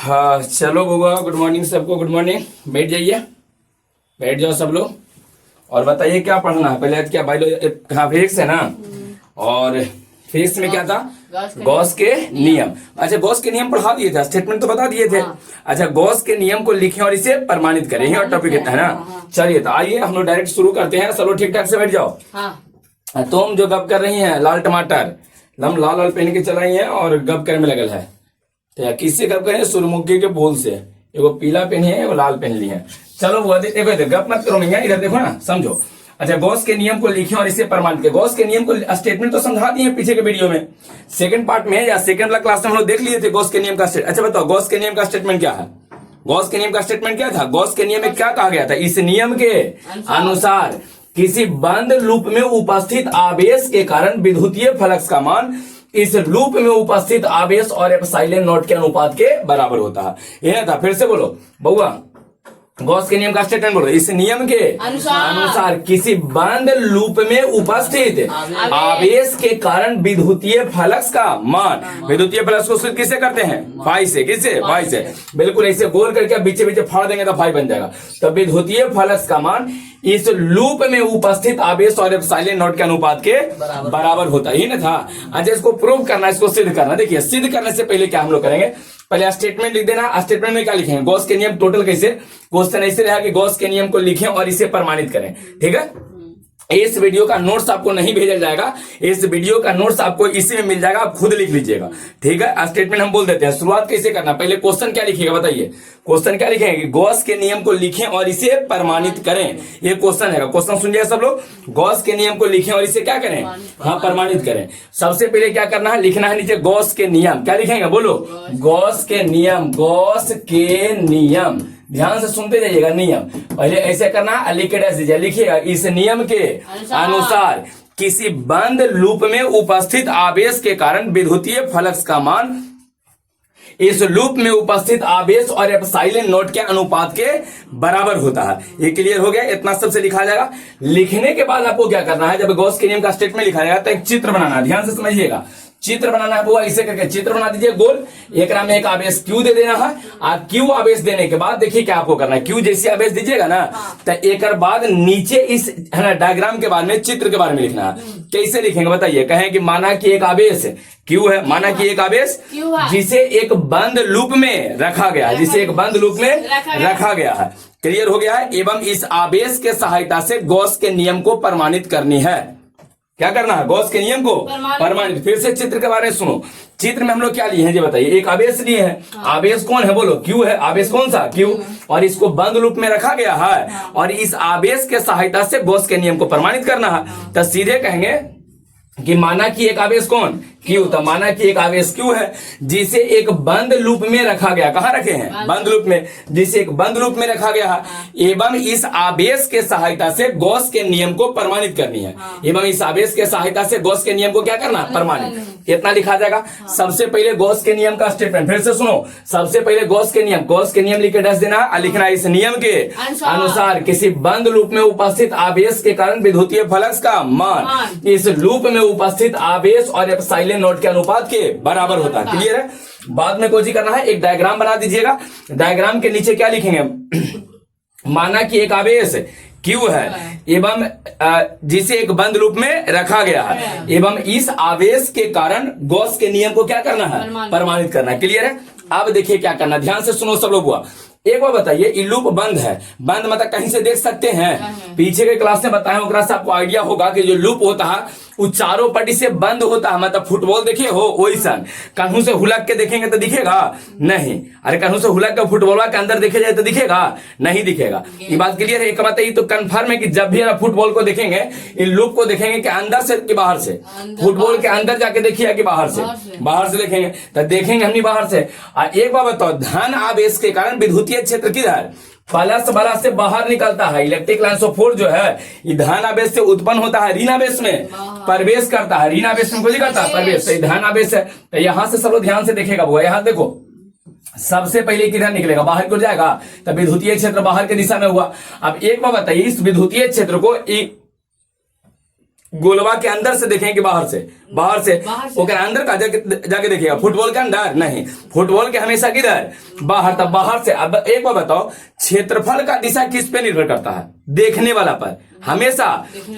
हाँ चलो Goga, good morning सबको, गुड मॉर्निंग। बैठ जाइए, बैठ जाओ सब लोग। और बताइए क्या पढ़ना है पहले। क्या बायोलॉजी, हाँ फिजिक्स है ना। और फिजिक्स में क्या था? गॉस के नियम। अच्छा, गॉस के नियम पढ़ा दिए थे, स्टेटमेंट तो बता दिए थे। अच्छा, गॉस के नियम को लिखें और इसे प्रमाणित करें, और टॉपिक है ना। चलिए तो आइए हम लोग डायरेक्ट शुरू करते हैं। सब लोग ठीक ठाक से बैठ जाओ। तुम जो गप कर रही हैं लाल टमाटर, हम लाल लाल पहन के चलाई हैं और गप करने में लगल है। तो किससे गप करें? सूर्यमुखी के फूल से। एगो पीला पहन है, एगो लाल पहन ली है। चलो वो देखो, गप मत करो भैया, इधर देखो ना, समझो। अच्छा, गॉस के नियम को लिखें और इसे प्रमाणित करें। गॉस के नियम को स्टेटमेंट तो समझा दिए पीछे के वीडियो में, सेकंड पार्ट में या सेकंड वाला क्लास में हम लोग देख लिए थे गॉस के नियम का स्टेटमेंट। अच्छा बताओ, गॉस के नियम का स्टेटमेंट क्या है? गॉस के नियम का स्टेटमेंट क्या था? गॉस के नियम में क्या कहा गया था? इस नियम के अनुसार किसी बंद लूप में उपस्थित आवेश के कारण विद्युतीय फ्लक्स का मान इस लूप में उपस्थित आवेश और एप्सिलॉन नॉट के अनुपात के बराबर होता है। यह था, फिर से बोलो बउआ, गॉस के नियम का स्टेटमेंट बोलो। इस नियम के अनुसार किसी बंद लूप में उपस्थित आवेश के कारण विद्युतीय फ्लक्स का मान, विद्युतीय फ्लक्स को सूचित किससे करते हैं? फाई से। किससे? फाई से। बिल्कुल ऐसे गोल करके बीचे बीचे फाड़ देंगे तो फाई बन जाएगा। तो विद्युतीय फ्लक्स का मान इस लूप में उपस्थित आवेश और एप्सिलॉन नॉट के अनुपात के बराबर होता ही ना था। अच्छा, इसको प्रूव करना, इसको सिद्ध करना। देखिए, सिद्ध करने से पहले क्या हम लोग करेंगे, पहले स्टेटमेंट लिख देना। स्टेटमेंट में क्या लिखेंगे? गॉस के नियम टोटल कैसे, क्वेश्चन ऐसे रहा कि गॉस के नियम को लिखें और इसे प्रमाणित करें। ठीक है, इस वीडियो का नोट्स आपको नहीं भेजा जाएगा, इस वीडियो का नोट्स आपको इसी में मिल जाएगा, आप खुद लिख लीजिएगा। ठीक है, स्टेटमेंट हम बोल देते हैं। शुरुआत कैसे करना, पहले क्वेश्चन क्या लिखिएगा बताइए। क्वेश्चन क्या लिखेंगे? गॉस के नियम को लिखें और इसे प्रमाणित करें। ये क्वेश्चन है। क्वेश्चन सुनिए सब लोग। गॉस के नियम को लिखें और इसे क्या करें? हाँ, प्रमाणित करें। सबसे पहले क्या करना है? लिखना है नीचे गॉस के नियम। क्या लिखेंगे? बोलो, गॉस के नियम। गॉस के नियम, ध्यान से सुनते जाइएगा। नियम पहले ऐसे करना, लिख के डैश दीजिए। लिखिएगा, इस नियम के अनुसार किसी बंद लूप में उपस्थित आवेश के कारण विद्युतीय फ्लक्स का मान इस लूप में उपस्थित आवेश और एप्सिलॉन नॉट के अनुपात के बराबर होता है। ये क्लियर हो गया? इतना सबसे लिखा जाएगा। लिखने के बाद आपको क्या करना है, जब गॉस के नियम का स्टेटमेंट लिखा जाएगा तो एक चित्र बनाना। ध्यान से समझिएगा, चित्र बनाना है वो ऐसे करके चित्र बना दीजिए गोल। एक में एक आवेश क्यू दे देना है। आप क्यू आवेश देने के बाद देखिए क्या आपको करना है। क्यू जैसे आवेश दीजिएगा ना, तो एक बाद नीचे इस डायग्राम के बारे में, चित्र के बारे में लिखना है। कैसे लिखेंगे बताइए? कहें कि माना कि एक आवेश क्यू है, माना कि एक आवेश जिसे एक बंद लूप में रखा गया है, जिसे एक बंद लूप में रखा गया है। क्लियर हो गया है? एवं इस आवेश के सहायता से गॉस के नियम को प्रमाणित करनी है। क्या करना है? गॉस के नियम को प्रमाणित। फिर से चित्र के बारे में सुनो। चित्र में हम लोग क्या लिए हैं ये बताइए। एक आवेश लिए हैं। आवेश कौन है? बोलो, क्यू है। आवेश कौन सा? क्यू। और इसको बंद लूप में रखा गया है और इस आवेश के सहायता से गॉस के नियम को प्रमाणित करना है। तो सीधे कहेंगे कि माना कि एक आवेश कौन? क्यू। तो माना कि एक आवेश क्यू है जिसे एक बंद लूप में रखा गया। कहाँ रखे हैं? बंद लूप में। जिसे एक बंद लूप में रखा गया है एवं इस आवेश के सहायता से गॉस के नियम को प्रमाणित करनी है। एवं इस आवेश के सहायता से गॉस के नियम को क्या करना? प्रमाणित। इतना लिखा जाएगा। सबसे पहले गॉस के नियम का स्टेटमेंट फिर से सुनो। सबसे पहले गॉस के नियम, गॉस के नियम लिख के डैश देना और लिखना, इस नियम के अनुसार किसी बंद लूप में उपस्थित आवेश के कारण विद्युतीय फ्लक्स का मान इस लूप में उपस्थित आवेश और एप्सिलॉन नॉट के अनुपात के बराबर होता है। क्लियर है? बाद में कोई करना है, एक डायग्राम बना दीजिएगा। डायग्राम के नीचे क्या लिखेंगे? माना कि एक आवेश क्यू है एवं जिसे एक बंद लूप में रखा गया है एवं इस आवेश के कारण गॉस के नियम को क्या करना है? प्रमाणित करना है। क्लियर है? अब देखिए क्या करना, ध्यान से सुनो सब लोग। हुआ एक बार बताइए, ये लूप बंद है। बंद मतलब कहीं से देख सकते हैं। पीछे के क्लास में बताया, ओकरा से आपको आइडिया होगा कि जो लूप होता है वो चारों पट्टी से बंद होता है। मतलब फुटबॉल देखिए हो वैसा, कहीं से हुलक के देखेंगे तो दिखेगा नहीं। अरे कहीं से हुलक के फुटबॉल के अंदर देखे जाए तो दिखेगा नहीं, दिखेगा। ये बात क्लियर है? एक बात ये तो कंफर्म है कि जब भी आप फुटबॉल को देखेंगे, इन लूप को देखेंगे कि अंदर से कि बाहर से? फुटबॉल के अंदर जाके देखिए कि बाहर से? बाहर से देखेंगे। तो देखेंगे हमने बाहर से। एक बार बताओ, धन आवेश के कारण विद्युतीय क्षेत्र किधर? प्लस वाला से बाहर निकलता है। इलेक्ट्रिक लाइन ऑफ फोर्स जो है ये धन आवेश से उत्पन्न होता है, ऋण आवेश में प्रवेश करता है। ऋण आवेश में कोई करता है प्रवेश, तो धन आवेश है। तो यहां से सब लोग ध्यान से देखेगा वो, यहां देखो सबसे पहले किधर निकलेगा? बाहर को जाएगा। तो विद्युतीय क्षेत्र बाहर की दिशा में हुआ। अब एक बार बताइए, इस विद्युतीय क्षेत्र को गोलवा के अंदर से देखेंगे कि बाहर से ओकर अंदर का जाके देखिएगा। फुटबॉल के अंदर नहीं, फुटबॉल के हमेशा किधर, बाहर। तब बाहर से। अब एक बार बताओ, क्षेत्रफल का दिशा किस पे निर्भर करता है, देखने वाला पर हमेशा।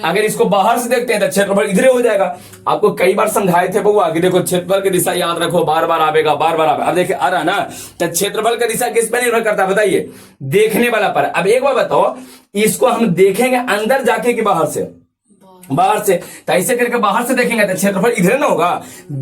अगर इसको बाहर से देखते हैं तो क्षेत्रफल इधर हो जाएगा। आपको कई बार समझाए थे बउआ कि देखो क्षेत्रफल की दिशा याद रखो, बार बार आवेगा, बार बार आवेगा। अब देखिए आ रहा ना, तो क्षेत्रफल का दिशा किस पे निर्भर करता है बताइए, देखने वाला पर। अब एक बार बताओ, इसको हम देखेंगे अंदर जाके कि बाहर से, तो ऐसे करके बाहर से देखेंगे तो क्षेत्रफल इधर ना होगा,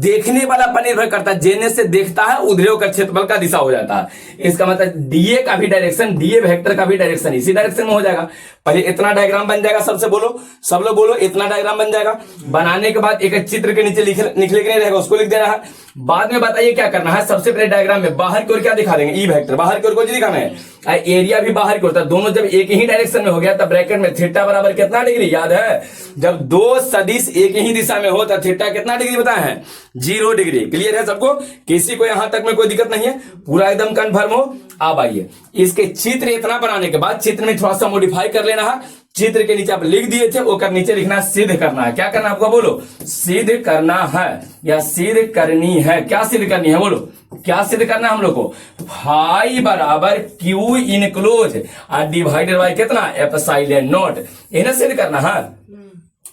देखने वाला पर निर्भर करता है। जेने से देखता है उधर का क्षेत्रफल का दिशा हो जाता है। इसका मतलब डीए का भी डायरेक्शन, डीए वेक्टर का भी डायरेक्शन इसी डायरेक्शन में हो जाएगा। पहले इतना डायग्राम बन जाएगा, सब लोग बोलो इतना डायग्राम बन जाएगा। बनाने के बाद एक चित्र के नीचे निकले के नहीं रहेगा, उसको लिख देना है। बाद में बताइए क्या करना है। सबसे पहले डायग्राम में बाहर की ओर क्या दिखा देंगे, ई वेक्टर बाहर की ओर को दिखाना है, एरिया भी बाहर की ओर। दोनों जब एक ही डायरेक्शन में हो गया तब ब्रैकेट में थीटा बराबर कितना डिग्री याद है। जब दो सदिश एक ही दिशा में हो तो थीटा कितना डिग्री बताए हैं, 0 डिग्री। क्लियर है सबको, किसी को यहां तक में कोई दिक्कत नहीं है, पूरा एकदम कंफर्म हो। अब आइए, इसके चित्र इतना बनाने के बाद चित्र में थोड़ा सा मॉडिफाई कर लेना है। चित्र के नीचे आप लिख दिए थे, वो नीचे लिखना सिद्ध करना है। क्या करना है आपको, बोलो सिद्ध करना है या सिद्ध करनी है। क्या सिद्ध करनी है बोलो, क्या सिद्ध करना है हम लोग को, फाई बराबर क्यू इनक्लोज डिवाइडेड बाय कितना, एप्सिलॉन नॉट। इन्हें सिद्ध करना है।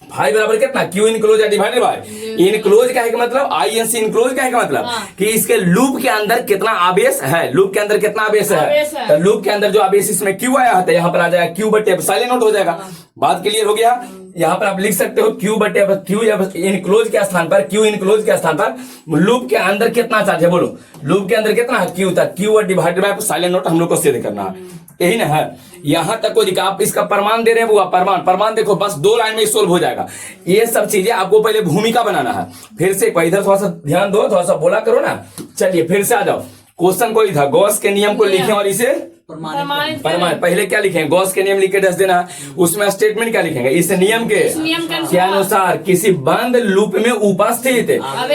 फाई बराबर कितना, Q enclose divided bye, enclose का है मतलब आईएनसी इनक्लोज का है मतलब कि इसके लूप के अंदर कितना आवेश है, लूप के अंदर कितना आवेश है। तो लूप के अंदर जो आवेश इसमें क्यू आया है, यहाँ पर आ जाएगा क्यू बटे एप्सिलॉन नॉट हो जाएगा। बात क्लियर हो गया। यहाँ पर आप लिख सकते हो क्यू बटे क्यू इनक्लोज के स्थान पर, क्यू इनक्लोज के स्थान पर लूप के अंदर कितना चार्ज है बोलो, लूप के अंदर कितना है क्यू था, Q divided by epsilon not हम लोग को सिद्ध करना है। यही ना है, यहां तक को दिखा। आप इसका प्रमाण दे रहे हैं बुआ, प्रमाण देखो, बस 2 लाइन में सोल्व हो जाएगा। ये सब चीजें आपको पहले भूमिका बनाना है। फिर से इधर थोड़ा सा ध्यान दो, थोड़ा सा बोला करो ना। चलिए फिर से आ जाओ, क्वेश्चन को इधर गॉस के नियम को लिखें और इसे प्रमाणित। पहले क्या लिखेंगे, गॉस के नियम लिख के दस देना। उसमें स्टेटमेंट क्या लिखेंगे, इस नियम के अनुसार किसी बंद लूप में उपस्थित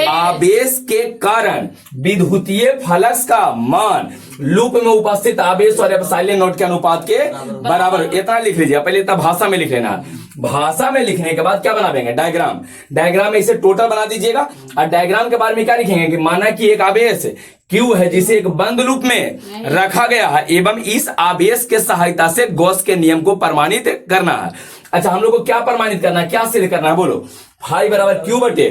आवेश के कारण विद्युतीय फ्लक्स का मान लूप में उपस्थित आवेश और एप्सिलॉन नॉट के अनुपात के बराबर। इतना लिख लीजिए पहले, इतना भाषा में लिख लेना। भाषा में लिखने के बाद क्या बनाएंगे, डायग्राम में इसे टोटल बना दीजिएगा। और डायग्राम के बारे में क्या लिखेंगे कि माना कि एक आवेश क्यू है जिसे एक बंद लूप में रखा गया है एवं इस आवेश के सहायता से गॉस के नियम को प्रमाणित करना है। अच्छा, हम लोग को क्या प्रमाणित करना है, क्या सिद्ध करना है बोलो, फाई बराबर क्यू बटे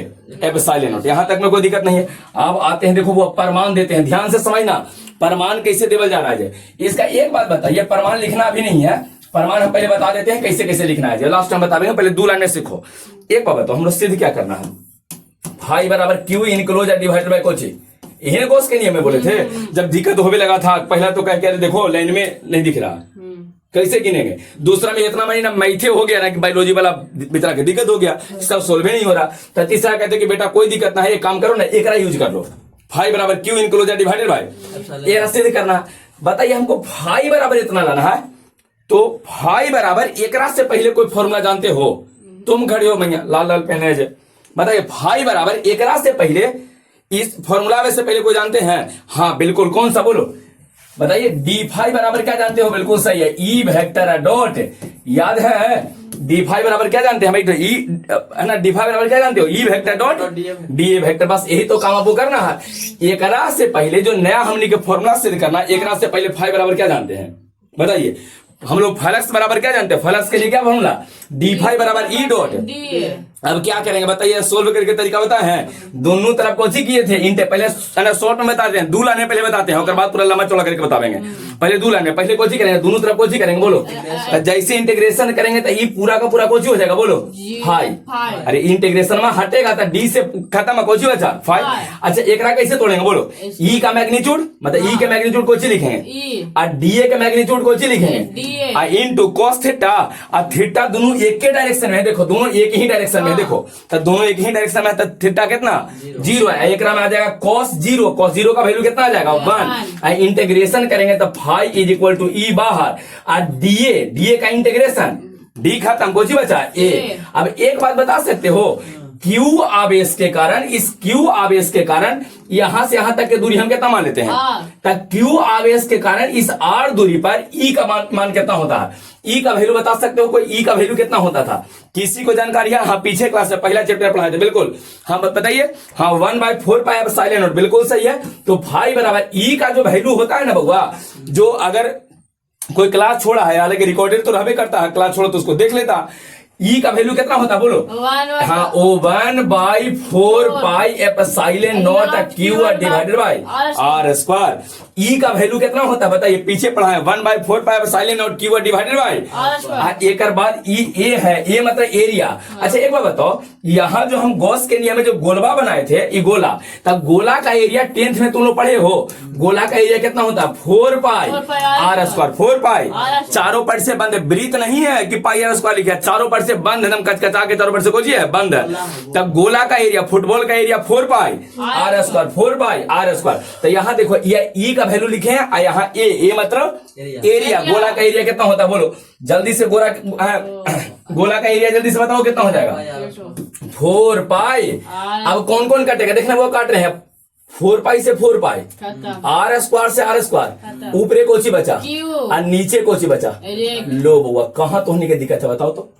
एप्सिलॉन नॉट। यहां तक में कोई दिक्कत नहीं है। अब आते हैं, देखो वो प्रमाण देते हैं, ध्यान से समझना प्रमाण कैसे देवल जा रहा है। इसका एक बात बताइए, प्रमाण लिखना अभी नहीं है, प्रमाण हम पहले बता देते हैं कैसे कैसे लिखना है। लास्ट टाइम बता देंगे, पहले 2 लाइन में सीखो। एक बात बताओ, हम लोग सिद्ध क्या करना है, फाई बराबर Q enclose divided by Kochi, यही गॉस के नियम में बोले थे। जब दिक्कत होने लगा था पहला तो कह के देखो लाइन में नहीं दिख रहा, कैसे गिनेंगे। दूसरा में इतना महीना मैथे हो गया ना कि बायोलॉजी वाला बेटा की दिक्कत हो गया, इसका सोल्व नहीं हो रहा। तो तीसरा कहते कि बेटा कोई दिक्कत ना है, एक काम करो ना, एक यूज कर लो, फाई बराबर क्यू इनक्लोज डिवाइडेड बाय, ये सिद्ध करना। बताइए हमको फाई बराबर इतना लाना है, तो फाई बराबर एकरा से पहले कोई फॉर्मूला जानते हो, तुम खड़े हो भैया लाल लाल पहने जे, बताइए फाई बराबर एकरा से पहले, इस फॉर्मूला में से पहले कोई जानते हैं, हाँ बिल्कुल, कौन सा बोलो बताइए। डी फाई बराबर क्या जानते हो, बिल्कुल सही है, ई वेक्टर डॉट, याद है डी फाई बराबर क्या जानते हैं भाई, ई है ना, डी फाई बराबर क्या जानते हो, ई वेक्टर डॉट डी वेक्टर। बस यही तो काम आपको करना है। एकरा से पहले जो नया हमने के फॉर्मूला सिद्ध करना, एकरा से पहले फाई बराबर क्या जानते हैं बताइए। हम लोग फ्लक्स बराबर क्या जानते हैं, फ्लक्स के लिए क्या फॉर्मूला, डी फाई बराबर ई डॉट। अब क्या करेंगे बताइए, सोल्व करके तरीका बताए हैं। दोनों तरफ कोची किए थे, इंटे पहले शॉर्ट में बताते हैं, 2 लाइन में पहले बताते हैं, उसके बाद पूरा लंबा चौड़ा करके बताएंगे। पहले 2 लाइन में पहले कोची करेंगे, दोनों तरफ कोची करेंगे बोलो। जैसे इंटीग्रेशन करेंगे तो ये पूरा का पूरा कोची हो जाएगा बोलो, फाई। अरे इंटीग्रेशन में हटेगा तो डी से खत्म कोची बचा, फाई। अच्छा एकरा कैसे तोड़ेंगे बोलो, ई का मैग्नीट्यूड मतलब ई के मैग्नीट्यूड कोची लिखेंगे और डीए के मैग्नीट्यूड कोची लिखेंगे इनटू cos थीटा। और थीटा दोनों एक के डायरेक्शन में, देखो दोनों एक ही डायरेक्शन में, देखो तो दोनों एक ही डायरेक्शन में, तो थीटा कितना 0 है, एक में आ जाएगा cos 0 का वैल्यू कितना आ जाएगा 1। इंटीग्रेशन करेंगे तो फाई इज इक्वल टू ई बाहर और डीए का इंटीग्रेशन, डी खत्म कोची बचा ए। अब एक बात बता सकते हो, क्यू आवेश के कारण, इस क्यू आवेश के कारण यहां से यहां तक की दूरी हम कितना मान लेते हैं, तब क्यू आवेश के कारण इस आर दूरी पर ई का मान कितना होता है, ई का वैल्यू बता सकते हो कोई, ई का वैल्यू कितना होता था, किसी को जानकारी है? हाँ, पीछे क्लास में पहला चैप्टर पढ़ाए थे, बिल्कुल। हाँ बताइए। हाँ, 1/4 पाई एप्सिलॉन नॉट, बिल्कुल सही है। तो फाई बराबर ई का जो वैल्यू होता है ना बउआ, जो अगर कोई क्लास छोड़ा है, हालांकि रिकॉर्डेड तो रहबे करता है, क्लास छोड़ो तो उसको देख लेता, ई का वैल्यू कितना होता है बोलो? हाँ, ओ 1/4 pi epsilon not Q divided by are square. E का वैल्यू कितना होता है बताइए, पीछे पढ़ा है 1/4 pi epsilon not Q divided bye एक बाद ई ए है, ए मतलब एरिया। अच्छा एक बात बताओ, यहाँ जो हम गॉस के नियम में जो गोलवा बनाए थे, ये गोला, तब गोला का एरिया 10th में तुम लोग पढ़े हो, गोला का एरिया कितना होता है? 4 पाई आर स्क्वायर, 4 पाई, चारों पट से बंद, ब्रीथ नहीं है कि पाई आर स्क्वायर लिखा है, चारों पट से बंद, एकदम कचकचा के चारों पट से कोई है बंद। तब गोला का एरिया, फुटबॉल का area 4 pi are square, 4 pi are square. तो यहाँ देखो ये ई का वैल्यू लिखे हैं, और यहाँ ए मतलब एरिया, गोला का एरिया कितना होता है बोलो जल्दी से, गोला का एरिया जल्दी से बताओ कितना हो जाएगा? 4 पाई। अब कौन कौन कटेगा देखना, वो काट रहे हैं 4 पाई से 4 पाई, आर स्क्वायर से आर स्क्वायर, ऊपरे कोची बचा और नीचे कोची बचा। लो बउआ, कहाँ तो होने की दिक्कत है बताओ तो,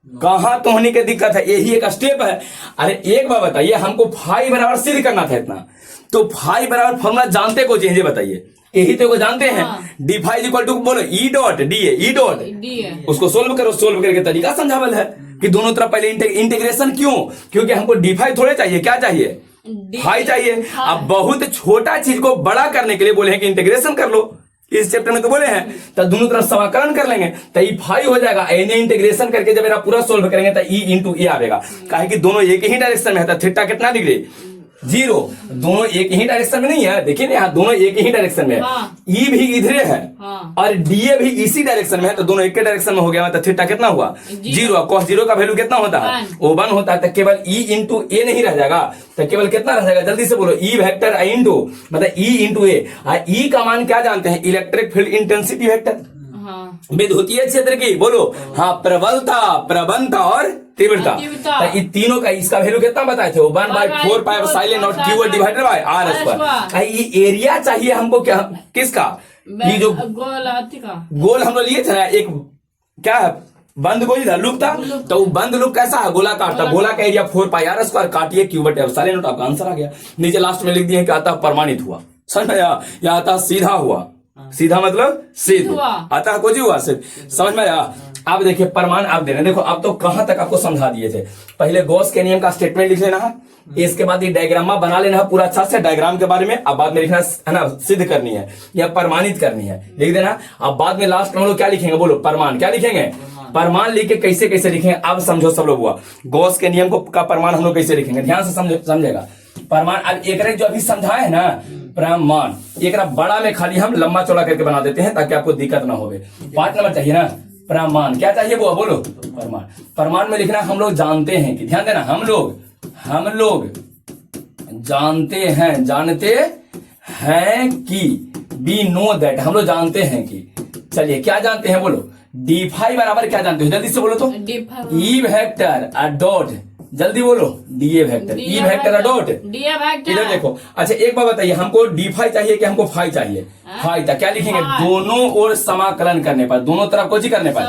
कहाँ तो होने की दिक्कत है? यही एक स्टेप है। अरे एक बार बताइए, हमको फाई बराबर सिद्ध करना था इतना, तो फाई बराबर फॉर्मूला जानते को चाहिए बताइए, यही तो को जानते हैं। डी फाई इक्वल टू बोलो ई dot D A, E dot, उसको सोल्व करो, सोल्व करके तरीका समझावल है कि दोनों तरफ पहले इंटीग्रेशन। क्यों? क्योंकि हमको डी फाई थोड़े चाहिए, क्या चाहिए? फाई चाहिए। अब बहुत छोटा चीज को बड़ा करने के लिए बोले हैं कि इंटीग्रेशन कर लो, इस चैप्टर में तो बोले हैं, तो दोनों तरफ समाकलन कर लेंगे तो ई फाई हो जाएगा। एने इंटीग्रेशन करके जब मेरा पूरा सोल्व करेंगे तो ई इंटू ए आएगा, काहे कि दोनों एक ही डायरेक्शन में है। तो थीटा कितना डिग्री? 0। दोनों एक ही डायरेक्शन में नहीं है, देखिए ना यहाँ दोनों एक ही डायरेक्शन में है। ई भी इधरे है और डीए भी इसी डायरेक्शन में है, तो दोनों एक के डायरेक्शन में हो गया। मतलब थीटा कितना हुआ? 0। cos 0 का वैल्यू कितना होता है? वो 1 होता है। तो केवल ई इंटू ए नहीं रह जाएगा, तो केवल कितना रह जाएगा? जल्दी से बोलो, ई वेक्टर आई इंटू मतलब ई इंटू ए। ई का मान क्या जानते हैं? इलेक्ट्रिक फील्ड इंटेंसिटी वेक्टर, विद्युतीय क्षेत्र की बोलो। हाँ, प्रबलता, प्रबंधता और तीव्रता। तो इन तीनों का इसका वैल्यू कितना बताए थे? 1/4 pi epsilon not Q divided by are square. ये एरिया चाहिए हमको, क्या किसका? ये जो गोल हम लोग लिए थे ना, एक क्या है बंद गोली था, लूप था, तो वो बंद लूप कैसा है? गोलाकार था। गोला का एरिया 4 पाई आर स्क्वायर, काटिए क्यू बटे एप्सिलॉन नॉट, आपका आंसर आ गया। नीचे लास्ट में लिख दिए कि आता प्रमाणित हुआ, समझ में आया? या आता सीधा हुआ, सीधा मतलब सिद्ध, आता कुछ हुआ सिद्ध, समझ में आया? आप देखिए प्रमाण आप दे रहे हैं, देखो अब तो कहां तक आपको समझा दिए थे। पहले गॉस के नियम का स्टेटमेंट लिख लेना है, इसके बाद ये डायग्रामा बना लेना है पूरा अच्छा से डायग्राम के बारे में। अब बाद में लिखना है ना, सिद्ध करनी है या प्रमाणित करनी है, लिख देना। अब बाद में लास्ट में हम लोग क्या लिखेंगे बोलो? प्रमाण। क्या लिखेंगे? प्रमाण लिख के कैसे कैसे लिखेंगे अब समझो सब लोग। हुआ गॉस के नियम को का प्रमाण हम लोग कैसे लिखेंगे, ध्यान से समझेगा प्रमाण। अब एक जो अभी समझाए है ना प्रमाण, एक बड़ा में खाली हम लंबा चौड़ा करके बना देते हैं ताकि आपको दिक्कत ना हो। 5 नंबर चाहिए ना प्रमाण, क्या चाहिए वो बोलो? प्रमाण। प्रमाण में लिखना हम लोग जानते हैं कि, ध्यान देना, हम लोग जानते हैं कि, वी नो दैट, हम लोग जानते हैं कि। चलिए क्या जानते हैं बोलो? डी फाई बराबर क्या जानते हो? जल्दी से बोलो तो। ई वेक्टर डॉट, जल्दी बोलो, डीए वेक्टर, ई वेक्टर डॉट डीए वेक्टर। इधर देखो। अच्छा एक बात बताइए, हमको डी फाई चाहिए कि हमको फाई चाहिए? फाई था। क्या लिखेंगे? दोनों ओर समाकलन करने पर, दोनों तरफ कुछ करने पर,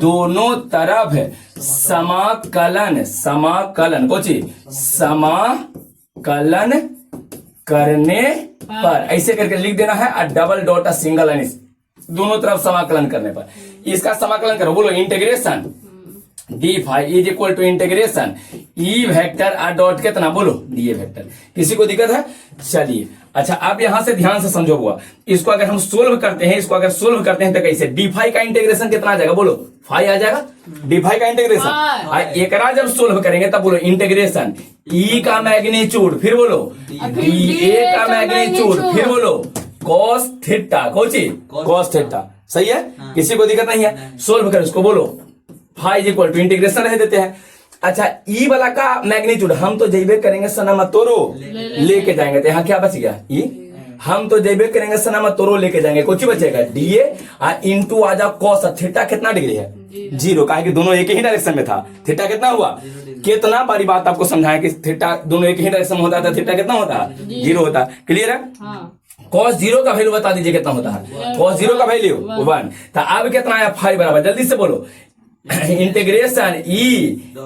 दोनों तरफ समाकलन कोची समाकलन करने पर, ऐसे करके लिख देना है। डबल डॉट सिंगल लाइन, दोनों तरफ समाकलन करने पर। इसका समाकलन करो, बोलो integration d phi is equal to integration E vector dot कितना बोलो? D A vector. किसी को दिक्कत है? चलिए अच्छा अब यहां से ध्यान से समझो। हुआ इसको अगर हम सोल्व करते हैं, तो कैसे? डी फाई का इंटीग्रेशन कितना आ जाएगा बोलो? फाई आ जाएगा। डी फाई का इंटीग्रेशन एकरा जब सोल्व करेंगे तब बोलो इंटीग्रेशन ई का मैग्नीट्यूड, फिर बोलो डी ए का मैग्नीट्यूड, फिर बोलो कॉस थीटा, कॉस थीटा। सही है? किसी को दिक्कत नहीं है? सोल्व करें उसको, बोलो phi is equal to integration रह देते हैं। अच्छा ई वाला का मैग्नीट्यूड हम तो जैबे करेंगे सना तोरो लेके जाएंगे, तो यहाँ क्या बच गया? ई हम तो जैबे करेंगे सना तोरो लेके जाएंगे, कुछ बचेगा डीए इंटू आ जाओ कॉस थीटा कितना डिग्री है? जीरो, काहे कि दोनों एक ही डायरेक्शन में था। थीटा कितना हुआ, कितना बारी बात आपको समझाया कि थीटा दोनों एक ही डायरेक्शन में होता था, थीटा कितना होता है, जीरो होता है। क्लियर है। cos जीरो का वैल्यू बता दीजिए कितना होता है। cos जीरो का वैल्यू 1। तो अब कितना आया, फाइव बराबर, जल्दी से बोलो, integration E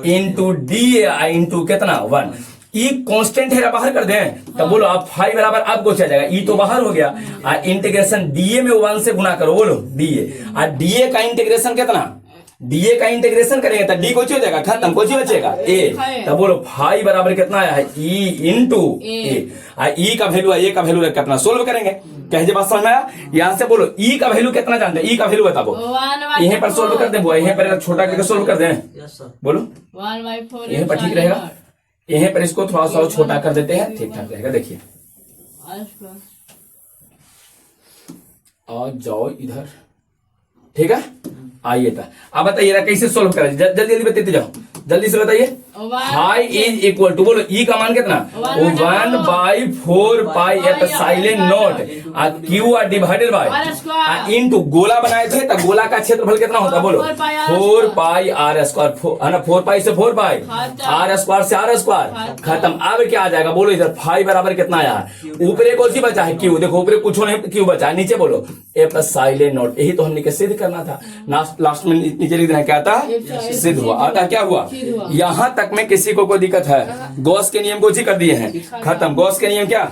into D into कितना 1। ई कांस्टेंट है, बाहर कर दें तो बोलो आप फाइव बराबर अब कुछ आ जाएगा, ई तो बाहर हो गया, इंटीग्रेशन डीए में 1 से गुना करो, बोलो डीए, और डीए का इंटीग्रेशन कितना, डीए का इंटीग्रेशन करेंगे तो डी कुछ हो जाएगा, खत्म, कुछ बचेगा ए। तो बोलो फाइव बराबर कितना आया है, ई इंटू ए, ई का वैल्यू ए का वैल्यू रख के अपना सोल्व करेंगे। कहे बात समझ में आया। यहाँ से बोलो ई का वैल्यू कितना जानते हैं, ई का वैल्यू बताओ, यहीं पर सोल्व कर दे, यहीं पर छोटा करके सोल्व कर दें, बोलो यहीं पर ठीक रहेगा, यहीं पर इसको थोड़ा सा छोटा कर देते हैं, ठीक ठाक रहेगा। देखिए आ जाओ इधर, ठीक है, आइए था। अब बताइए कैसे सोल्व करें, जल्दी जल्दी बताते जाओ, जल्दी से बताइए। हाई इज इक्वल टू, बोलो ई का मान कितना, 1/4 pi epsilon not Q R divided bye into, गोला बनाए थे तो गोला का क्षेत्रफल कितना होता है, बोलो 4 पाई आर स्क्वायर, है ना, 4 पाई से 4 पाई, आर स्क्वायर से आर स्क्वायर, खत्म। अब क्या आ जाएगा, बोलो इधर फाइव बराबर कितना आया है, ऊपर एक और बचा है क्यू, देखो ऊपर कुछ नहीं क्यू बचा है, नीचे बोलो एप्सिलॉन नॉट, यही तो हमने के सिद्ध करना था, लास्ट में नीचे लिख देना, क्या था, सिद्ध हुआ। आता क्या हुआ, यहाँ तक में किसी को कोई दिक्कत है, गॉस के नियम को जी कर दिए हैं, खत्म। गॉस के नियम क्या,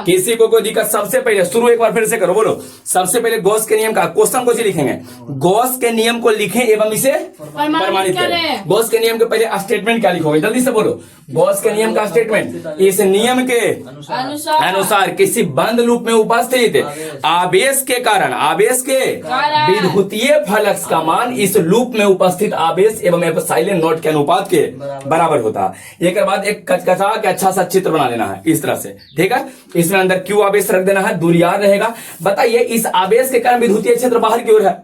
किसी को कोई दिक्कत, सबसे पहले शुरू एक बार फिर से करो, बोलो सबसे पहले गॉस के नियम का क्वेश्चन को जी लिखेंगे, गॉस के नियम को लिखें एवं इसे प्रमाणित करें। गॉस के नियम के पहले स्टेटमेंट क्या लिखोगे, जल्दी से बोलो, गॉस के नियम का स्टेटमेंट, इस नियम के अनुसार किसी बंद लूप में उपस्थित आवेश के कारण, आवेश के विद्युतीय फ्लक्स का मान इस लूप में उपस्थित आवेश एवं एप्सिलॉन नॉट के अनुपात के बराबर होता है। एक बाद एक कचकचा के अच्छा सा चित्र बना लेना है इस तरह से, ठीक है। इसमें अंदर क्यू आवेश रख देना है, दूरियार रहेगा। बताइए इस आवेश के कारण विद्युतीय क्षेत्र बाहर की ओर है,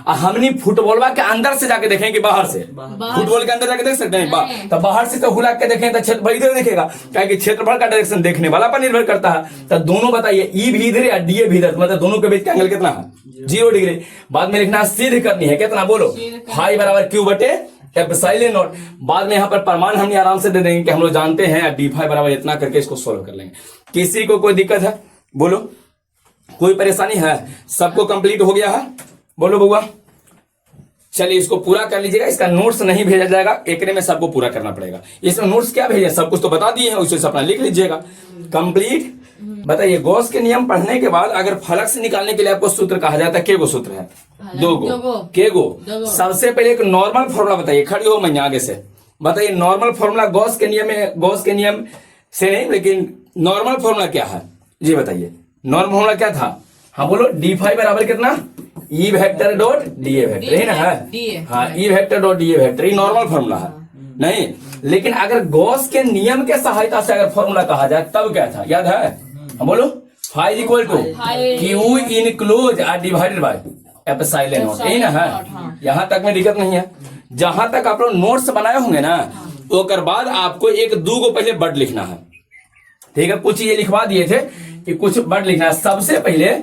हमने फुटबॉल के अंदर से जाके देखेंगे, बाहर से फुटबॉल के अंदर जाके देख सकते हैं, तो बाहर से तो हुला के देखें तो क्षेत्र इधर दिखेगा, क्योंकि क्षेत्रफल का डायरेक्शन देखने वाला पर निर्भर करता है। तो दोनों बताइए ई भी इधर या डी भी इधर, मतलब दोनों के बीच का एंगल कितना है, 0 डिग्री। बाद में लिखना सिद्ध करनी है, कितना, बोलो फाइव बराबर क्यू बटे एप्सिलॉन नॉट। बाद में यहाँ पर प्रमाण हमने आराम से दे देंगे कि हम लोग जानते हैं डी फाइव बराबर इतना, करके इसको सोल्व कर लेंगे। किसी को कोई दिक्कत है, बोलो कोई परेशानी है, सबको कंप्लीट हो गया है, बोलो बउआ। चलिए इसको पूरा कर लीजिएगा, इसका नोट्स नहीं भेजा जाएगा, एकरे में सबको पूरा करना पड़ेगा। इसमें नोट्स क्या भेजे, सब कुछ तो बता दिए हैं, उसे अपना लिख लीजिएगा कंप्लीट। बताइए गॉस के नियम पढ़ने के बाद अगर फ्लक्स निकालने के लिए आपको सूत्र कहा जाता है, के गो सूत्र है, 2 गो, के गो। सबसे पहले एक नॉर्मल फॉर्मूला बताइए, खड़ी हो मैं आगे से बताइए, नॉर्मल फॉर्मूला गॉस के नियम में, गॉस के नियम से नहीं लेकिन नॉर्मल फॉर्मूला क्या है जी बताइए, नॉर्मल फॉर्मूला क्या था, हाँ बोलो, डी फाइव बराबर कितना, ई vector dot D A vector, यही ना है, हाँ ई vector dot D A vector, ये नॉर्मल फॉर्मूला है नहीं। लेकिन अगर गॉस के नियम के सहायता से अगर फॉर्मूला कहा जाए तब क्या था, याद है, हाँ बोलो, phi equal to q enclose are divided by epsilon naught, यही ना है। यहाँ तक में दिक्कत नहीं है। जहां तक आप लोग नोट्स बनाए होंगे ना, तो कर बाद आपको एक दो को पहले वर्ड लिखना है, ठीक है। कुछ ये लिखवा दिए थे कि कुछ वर्ड लिखना है। सबसे पहले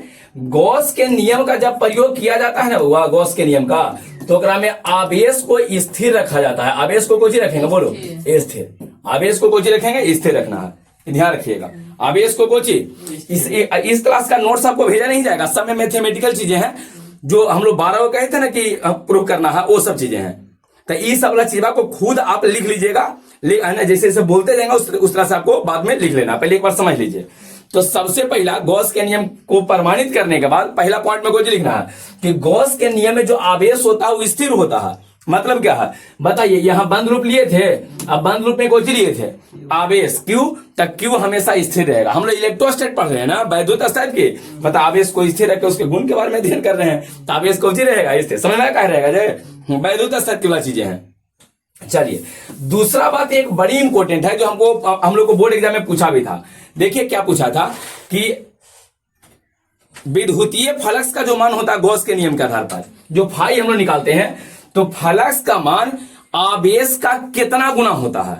गॉस के नियम का जब प्रयोग किया जाता है ना, हुआ गॉस के नियम का, तो में आवेश को स्थिर रखा जाता है। आवेश को कोई रखेंगे, बोलो स्थिर, आवेश को कोई रखेंगे, स्थिर रखना है, ध्यान रखिएगा। आवेश को कोची, इस क्लास का नोट्स आपको भेजा नहीं जाएगा, सब में मैथमेटिकल चीजें हैं, जो हम लोग 12 को कहे थे ना कि प्रूव करना है, वो सब चीजें हैं। तो ये सब वाला चीज को खुद आप लिख लीजिएगा, जैसे जैसे बोलते जाएंगे उस तरह से आपको बाद में लिख लेना, पहले एक बार समझ लीजिए। तो सबसे पहला गॉस के नियम को प्रमाणित करने के बाद पहला पॉइंट में कुछ लिखना है कि गॉस के नियम में जो आवेश होता है वो स्थिर होता है। मतलब क्या है बताइए, यहाँ बंद रूप लिए थे, अब बंद रूप में कुछ लिए थे आवेश, क्यू, तक क्यू हमेशा स्थिर रहेगा। हम लोग इलेक्ट्रोस्टैट पढ़ रहे हैं ना, वैद्युत स्थिति की, पता आवेश को स्थिर रखे उसके गुण के बारे में अध्ययन कर रहे हैं, तो आवेश को रहेगा स्थिर, समझ में क्या रहेगा जय, वैद्युत स्थिति वाली चीजें हैं। चलिए दूसरा बात एक बड़ी इंपॉर्टेंट है, जो हम लोग को बोर्ड एग्जाम में पूछा भी था। देखिए क्या पूछा था कि विद्युतीय फ्लक्स का जो मान होता है गॉस के नियम के आधार पर, जो फाई हम लोग निकालते हैं, तो फ्लक्स का मान आवेश का कितना गुना होता है,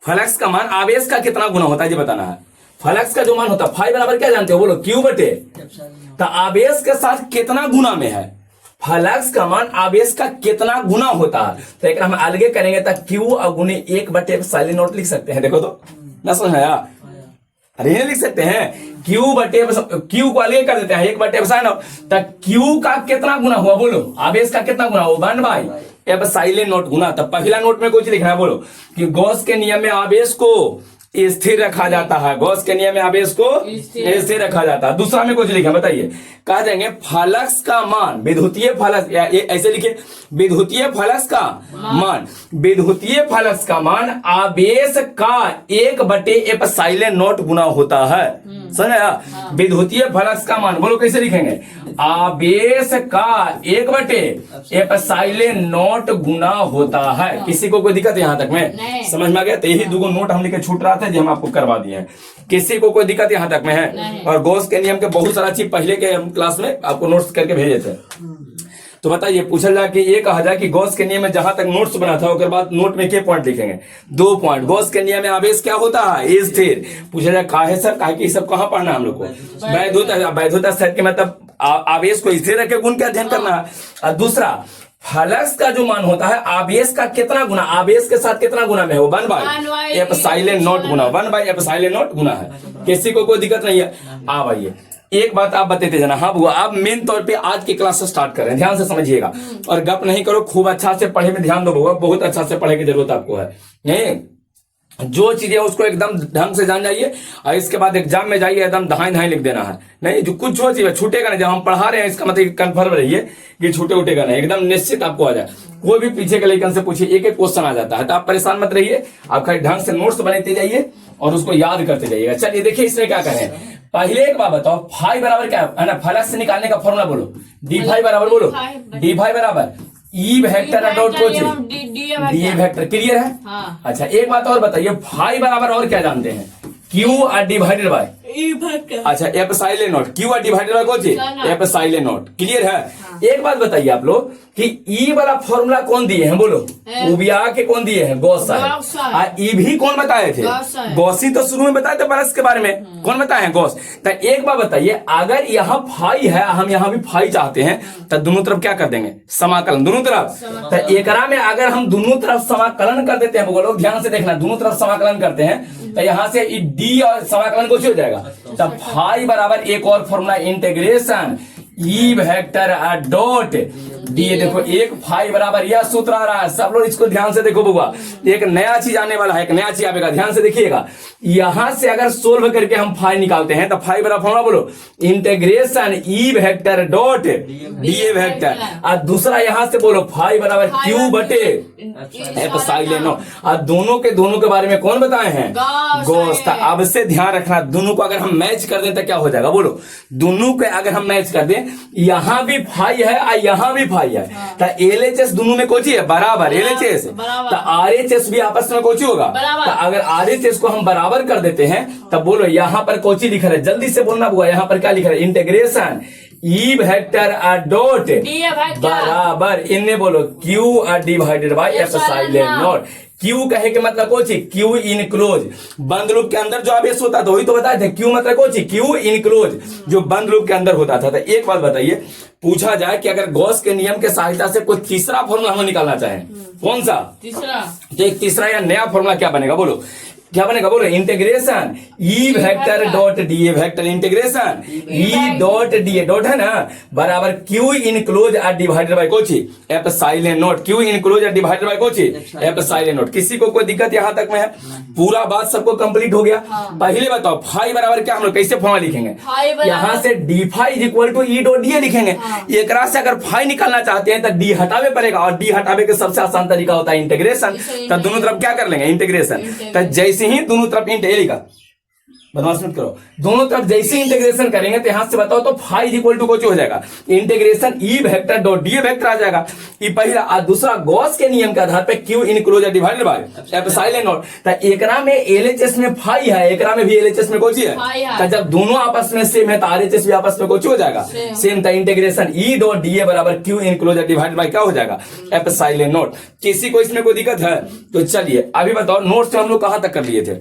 फ्लक्स का मान आवेश का कितना गुना होता है ये बताना है। फ्लक्स का जो मान होता है फाई बराबर क्या जानते हो, बोलो क्यू बटे, तो आवेश के साथ कितना गुना में है, फ्लक्स का मान आवेश का कितना गुना होता है। तो एक हम अलगे करेंगे तो क्यू अगुने 1/ε0 लिख सकते हैं। देखो तो ना समझ आया, अरे ये लिख सकते हैं क्यू को अलग कर देते हैं 1/ε0। तो क्यू का कितना गुना हुआ बोलो, आवेश का कितना गुना हुआ 1/ε0 गुना। तब पहला नोट में कुछ लिखना है बोलो कि गॉस के नियम में आवेश को स्थिर रखा जाता है, गॉस के नियम में आवेश को स्थिर रखा जाता है। दूसरा में कुछ लिखा बताइए, कहा जाएंगे फ्लक्स का मान विद्युतीय फ्लक्स, ऐसे लिखे विद्युतीय फ्लक्स का मान, विद्युतीय फ्लक्स का मान आवेश का 1/ε0 गुना होता है। समझा, विद्युतीय फ्लक्स का मान बोलो कैसे लिखेंगे, आवेश का 1/ε0 गुना होता है। किसी को कोई दिक्कत है यहाँ तक में समझ में आ गया? तो यही दो नोट हम लिखे छूट रहा था जो हम आपको करवा दिए हैं। किसी को कोई दिक्कत यहाँ तक में है? और गॉस के नियम के बहुत सारा चीज पहले के हम क्लास में आपको नोट्स करके भेजे थे। तो बताइए, पूछा जाए कि ये कहा जाए कि गॉस के नियम में जहां तक नोट्स बना था उसके बाद नोट में क्या पॉइंट लिखेंगे, 2 पॉइंट। गॉस के नियम में आवेश क्या होता है, स्थिर। पूछा जाए काहे सर, काहे कि सब कहाँ पढ़ना है हम लोग को, वैधुता सेट के मतलब आवेश को स्थिर रखे गुण का अध्ययन करना है। और दूसरा फ्लक्स का जो मान होता है आवेश का कितना गुना, आवेश के साथ कितना गुना में हो 1/ε0 गुना, 1/ε0 गुना है। किसी को कोई दिक्कत नहीं है? आ भाइये एक बात आप बताते जाना। हाँ बुआ, आप मेन तौर पे आज की क्लास से स्टार्ट कर रहे हैं, ध्यान से समझिएगा और गप नहीं करो, खूब अच्छा से पढ़े में ध्यान दो बुआ, बहुत अच्छा से पढ़े की जरूरत आपको है। नहीं, जो चीजें उसको एकदम ढंग से जान जाइए और इसके बाद एग्जाम में जाइए एकदम दहाई दहाई लिख देना है। नहीं, जो कुछ जो चीज छूटेगा नहीं, जब हम पढ़ा रहे हैं इसका मतलब कंफर्म रहिए कि छूटे उठेगा नहीं, एकदम निश्चित आपको आ जाए। कोई भी पीछे के लेखन से पूछिए, एक एक क्वेश्चन आ जाता है, तो आप परेशान मत रहिए, आप खाली ढंग से नोट्स बनाते जाइए और उसको याद करते जाइएगा। चलिए देखिए इसमें क्या करें। पहले एक बात बताओ, फाई बराबर क्या है ना, फ्लक्स से निकालने का फॉर्मूला बोलो, डी फाई बराबर बोलो, डी फाई बराबर ई vector dot D vector. Clear है? हाँ। अच्छा एक बात और बताइए, फाई बराबर और क्या जानते हैं, क्यू आर डिवाइडेड बाय अच्छा ε0, क्यू आर डिवाइडेड बाय कोची ε0। क्लियर है? हाँ। एक बात बताइए आप लोग कि ई वाला फॉर्मूला कौन दिए हैं बोलो, उबिया के कौन दिए हैं, गॉस साहब। ई भी कौन बताए थे, गॉसी तो शुरू में बताए थे फ्लक्स के बारे में, कौन बताए हैं, गॉस। तो एक बात बताइए, अगर यहाँ फाई है, हम यहाँ भी फाई चाहते हैं, तो दोनों तरफ क्या कर देंगे, समाकलन दोनों तरफ। तो एकरा में अगर हम दोनों तरफ समाकलन कर देते हैं, बोलो ध्यान से देखना, दोनों तरफ समाकलन करते हैं तो यहाँ से डी और समाकलन कुछ हो जाएगा। तब फाई बराबर एक और formula integration E vector dot D. देखो एक फाई बराबर यह सूत्र आ रहा है, सब लोग इसको ध्यान से देखो बुआ, एक नया चीज आने वाला है, एक नया चीज आएगा, ध्यान से देखिएगा। यहां से अगर सोल्व करके हम फाई निकालते हैं तो फाई बराबर फॉर्मूला बोलो integration E vector dot D vector, और दूसरा यहां से बोलो फाई बराबर क्यू बटे ε0। और दोनों के बारे में कौन बताए हैं, गॉस। अब से ध्यान रखना, दोनों को अगर हम मैच कर दें तो क्या हो जाएगा बोलो, दोनों के अगर हम मैच कर दें, यहां भी फाई है और यहां भी फाई है, तो एलएचएस दोनों में कोची है बराबर, एलएचएस तो आरएचएस भी आपस में कोची होगा। तो अगर आरएचएस को हम बराबर कर देते हैं तब बोलो यहाँ पर कोची लिखा है, जल्दी से बोलना बुआ, यहाँ पर क्या लिखा है, इंटीग्रेशन ई वेक्टर डॉट बराबर इनमें बोलो क्यू डिवाइडेड बाय ε0। क्यू कहे के मतलब कोची, क्यू इनक्लोज, बंद लूप के अंदर जो आवेश होता था वही तो बताए थे, क्यू मतलब कोची, क्यू इनक्लोज जो बंद लूप के अंदर होता था। तो एक बात बताइए, पूछा जाए कि अगर गॉस के नियम के सहायता से कोई तीसरा फॉर्मूला हम निकालना चाहें, कौन सा तीसरा, तो एक तीसरा या नया फॉर्मूला क्या बनेगा बोलो, क्या बनेगा बोलो, integration E vector dot D vector, integration E dot D dot है ना बराबर Q enclose are divided by कोची ε0, Q enclose are divided by कोची ε0। किसी को कोई दिक्कत यहाँ तक में है? पूरा बात सबको कंप्लीट हो गया। पहले बताओ फाई बराबर क्या हम लोग कैसे फॉर्मूला लिखेंगे, यहाँ से d phi is equal to E dot d लिखेंगे। एक से अगर फाई निकालना चाहते हैं तो डी हटावे पड़ेगा, और डी हटावे के सबसे आसान तरीका होता है इंटीग्रेशन। तो दोनों तरफ क्या कर लेंगे, इंटीग्रेशन। तो जैसे ही दोनों तरफ इंटीग्रेशन, बदमाश मत करो, दोनों तरफ जैसे इंटीग्रेशन करेंगे तो यहां से बताओ तो फाई इक्वल टू कुछ हो जाएगा, integration E vector dot D vector आ जाएगा, ये पहला। और दूसरा गॉस के नियम के आधार पे क्यू इनक्लोज डिवाइडेड बाय ε0। तो एकरा में एलएचएस में फाई है, एकरा में भी एलएचएस में कोची है, तो जब दोनों आपस में सेम है तो आरएचएस भी आपस में कोची हो जाएगा सेम। तो इंटीग्रेशन ई डॉट डी बराबर क्यू इनक्लोज डिवाइडेड बाय क्या हो जाएगा ε0। किसी को इसमें कोई दिक्कत है? तो चलिए अभी बताओ, नोट्स हम लोग कहां तक कर लिए थे,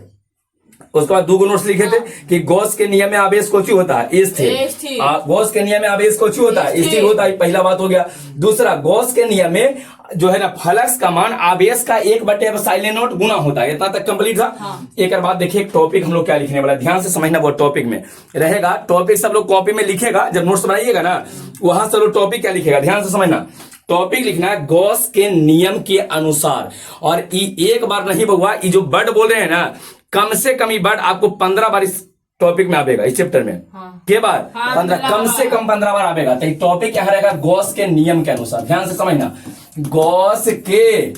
उसके बाद दो नोट्स लिखे थे कि गॉस के नियम में आवेश कोची होता है, स्थिर। गॉस के नियम में आवेश कोची होता है, स्थिर होता है, पहला बात हो गया। दूसरा, गॉस के नियम में जो है ना फ्लक्स का मान आवेश का 1/एप्सिलॉन नॉट गुना होता है। इतना तक कंप्लीट था। एक बाद देखिए टॉपिक हम लोग क्या लिखने वाला, ध्यान से समझना, वो टॉपिक में रहेगा। टॉपिक सब लोग कॉपी में लिखेगा, जब नोट्स बनाइएगा ना वहां सब लोग टॉपिक क्या लिखेगा, ध्यान से समझना। टॉपिक लिखना है गॉस के नियम के अनुसार। और एक बार नहीं बउआ, ये जो वर्ड बोल रहे हैं ना, कम से कम ये वर्ड आपको 15 बार इस टॉपिक में आवेगा, इस चैप्टर में के बाद 15, कम से कम 15 बार आवेगा। तो टॉपिक क्या रहेगा, गॉस के नियम के अनुसार। ध्यान से समझना, गॉस के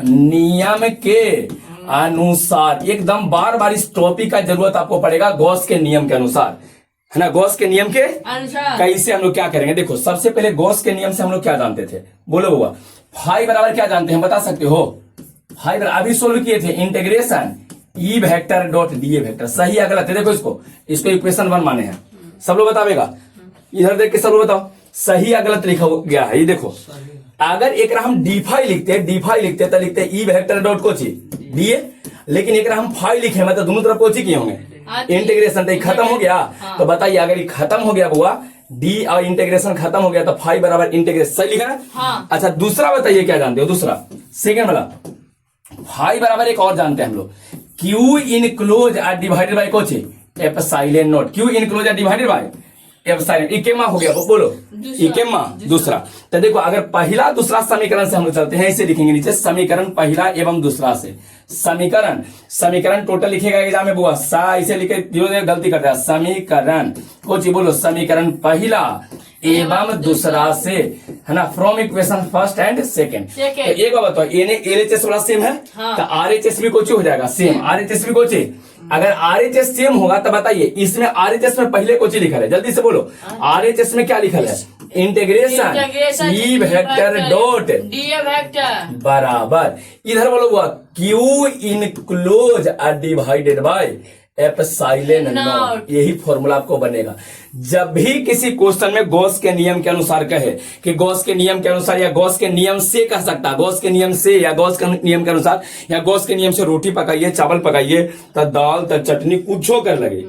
नियम के अनुसार, एकदम बार बार इस टॉपिक का जरूरत आपको पड़ेगा, गॉस के नियम के अनुसार, है ना। गॉस के नियम के अनुसार कैसे हम लोग क्या करेंगे, देखो सबसे पहले गॉस के नियम से हम लोग क्या जानते थे, बोलो बुआ। फाई बराबर क्या जानते हैं, बता सकते हो? फाई बराबर अभी सोल्व किए थे, integration E vector dot d A vector. सही या गलत है, देखो इसको इक्वेशन 1 माने हैं। सब लोग बतावेगा, इधर देख के सब लोग बताओ सही या गलत लिखा गया है। ये देखो, अगर एक हम डी फाई लिखते तो लिखते ई वेक्टर डॉट कोची डीए, लेकिन एक हम फाई लिखे मतलब दोनों तरफ कोची किए होंगे इंटीग्रेशन। तो खत्म हो गया। तो बताइए, अगर ये खत्म हो गया बुआ, डी और इंटीग्रेशन खत्म हो गया, तो फाई बराबर इंटीग्रेशन। सही लिखा है। अच्छा, दूसरा बताइए क्या जानते हो, दूसरा सेकेंड वाला फाई बराबर एक और जानते हैं हम लोग, Q enclose are divided by कोची epsilon not. Q enclose are divided by epsilon, इकेमा हो गया, बोलो इकेमा दूसरा। तो देखो, अगर पहला दूसरा समीकरण से हम लोग चलते हैं, इसे लिखेंगे नीचे, समीकरण पहला एवं दूसरा से। समीकरण टोटल लिखेगा एग्जाम में बुआ, सा इसे लिखे गलती करता है, समीकरण कोच बोलो, समीकरण पहला एवं दूसरा से, है ना, from equation first and second. तो एक बात बताओ, एलएचएस वाला सेम है, तो आरएचएस भी कोची हो जाएगा सेम, आरएचएस भी कोची। अगर आरएचएस सेम होगा तो बताइए, इसमें आरएचएस में पहले कोची लिखा है, जल्दी से बोलो, आरएचएस में क्या लिखा है, integration E vector dot d A vector बराबर, इधर बोलो हुआ q enclose are divided by epsilon naught. यही फॉर्मूला आपको बनेगा जब भी किसी क्वेश्चन में गॉस के नियम के अनुसार कहे, कि गॉस के नियम के अनुसार या गॉस के नियम से कह सकता है, गॉस के नियम से या गॉस के नियम के अनुसार या गॉस के नियम से रोटी पकाइए, चावल पकाइए, तो दाल तो चटनी कुछ कर लगे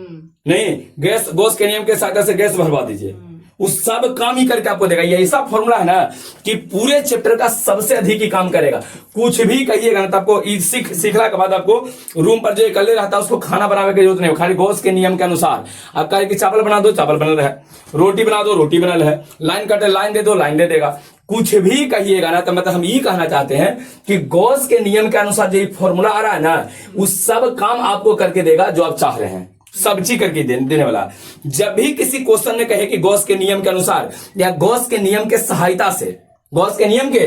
नहीं, गैस गॉस के नियम के सहायता से गैस भरवा दीजिए, उस सब काम ही करके आपको देगा। ये ऐसा फॉर्मूला है ना कि पूरे चैप्टर का सबसे अधिक ही काम करेगा। कुछ भी कहिएगा ना तो आपको सीखने के बाद आपको रूम पर जो इकल्ले रहता है उसको खाना बनाने की जरूरत नहीं, खाली गॉस के नियम के अनुसार आप कहे कि चावल बना दो, चावल बनल है, रोटी बना दो, रोटी बनल है, लाइन कटे लाइन दे दो, लाइन दे देगा। कुछ भी कहिएगा ना तो मतलब हम ये कहना चाहते हैं कि गॉस के नियम के अनुसार जो फॉर्मूला आ रहा है ना, उस सब काम आपको करके देगा जो आप चाह रहे हैं, सब चीज करके देने वाला। जब भी किसी क्वेश्चन में कहे कि गॉस के नियम के अनुसार या गॉस के नियम के सहायता से, गॉस के नियम के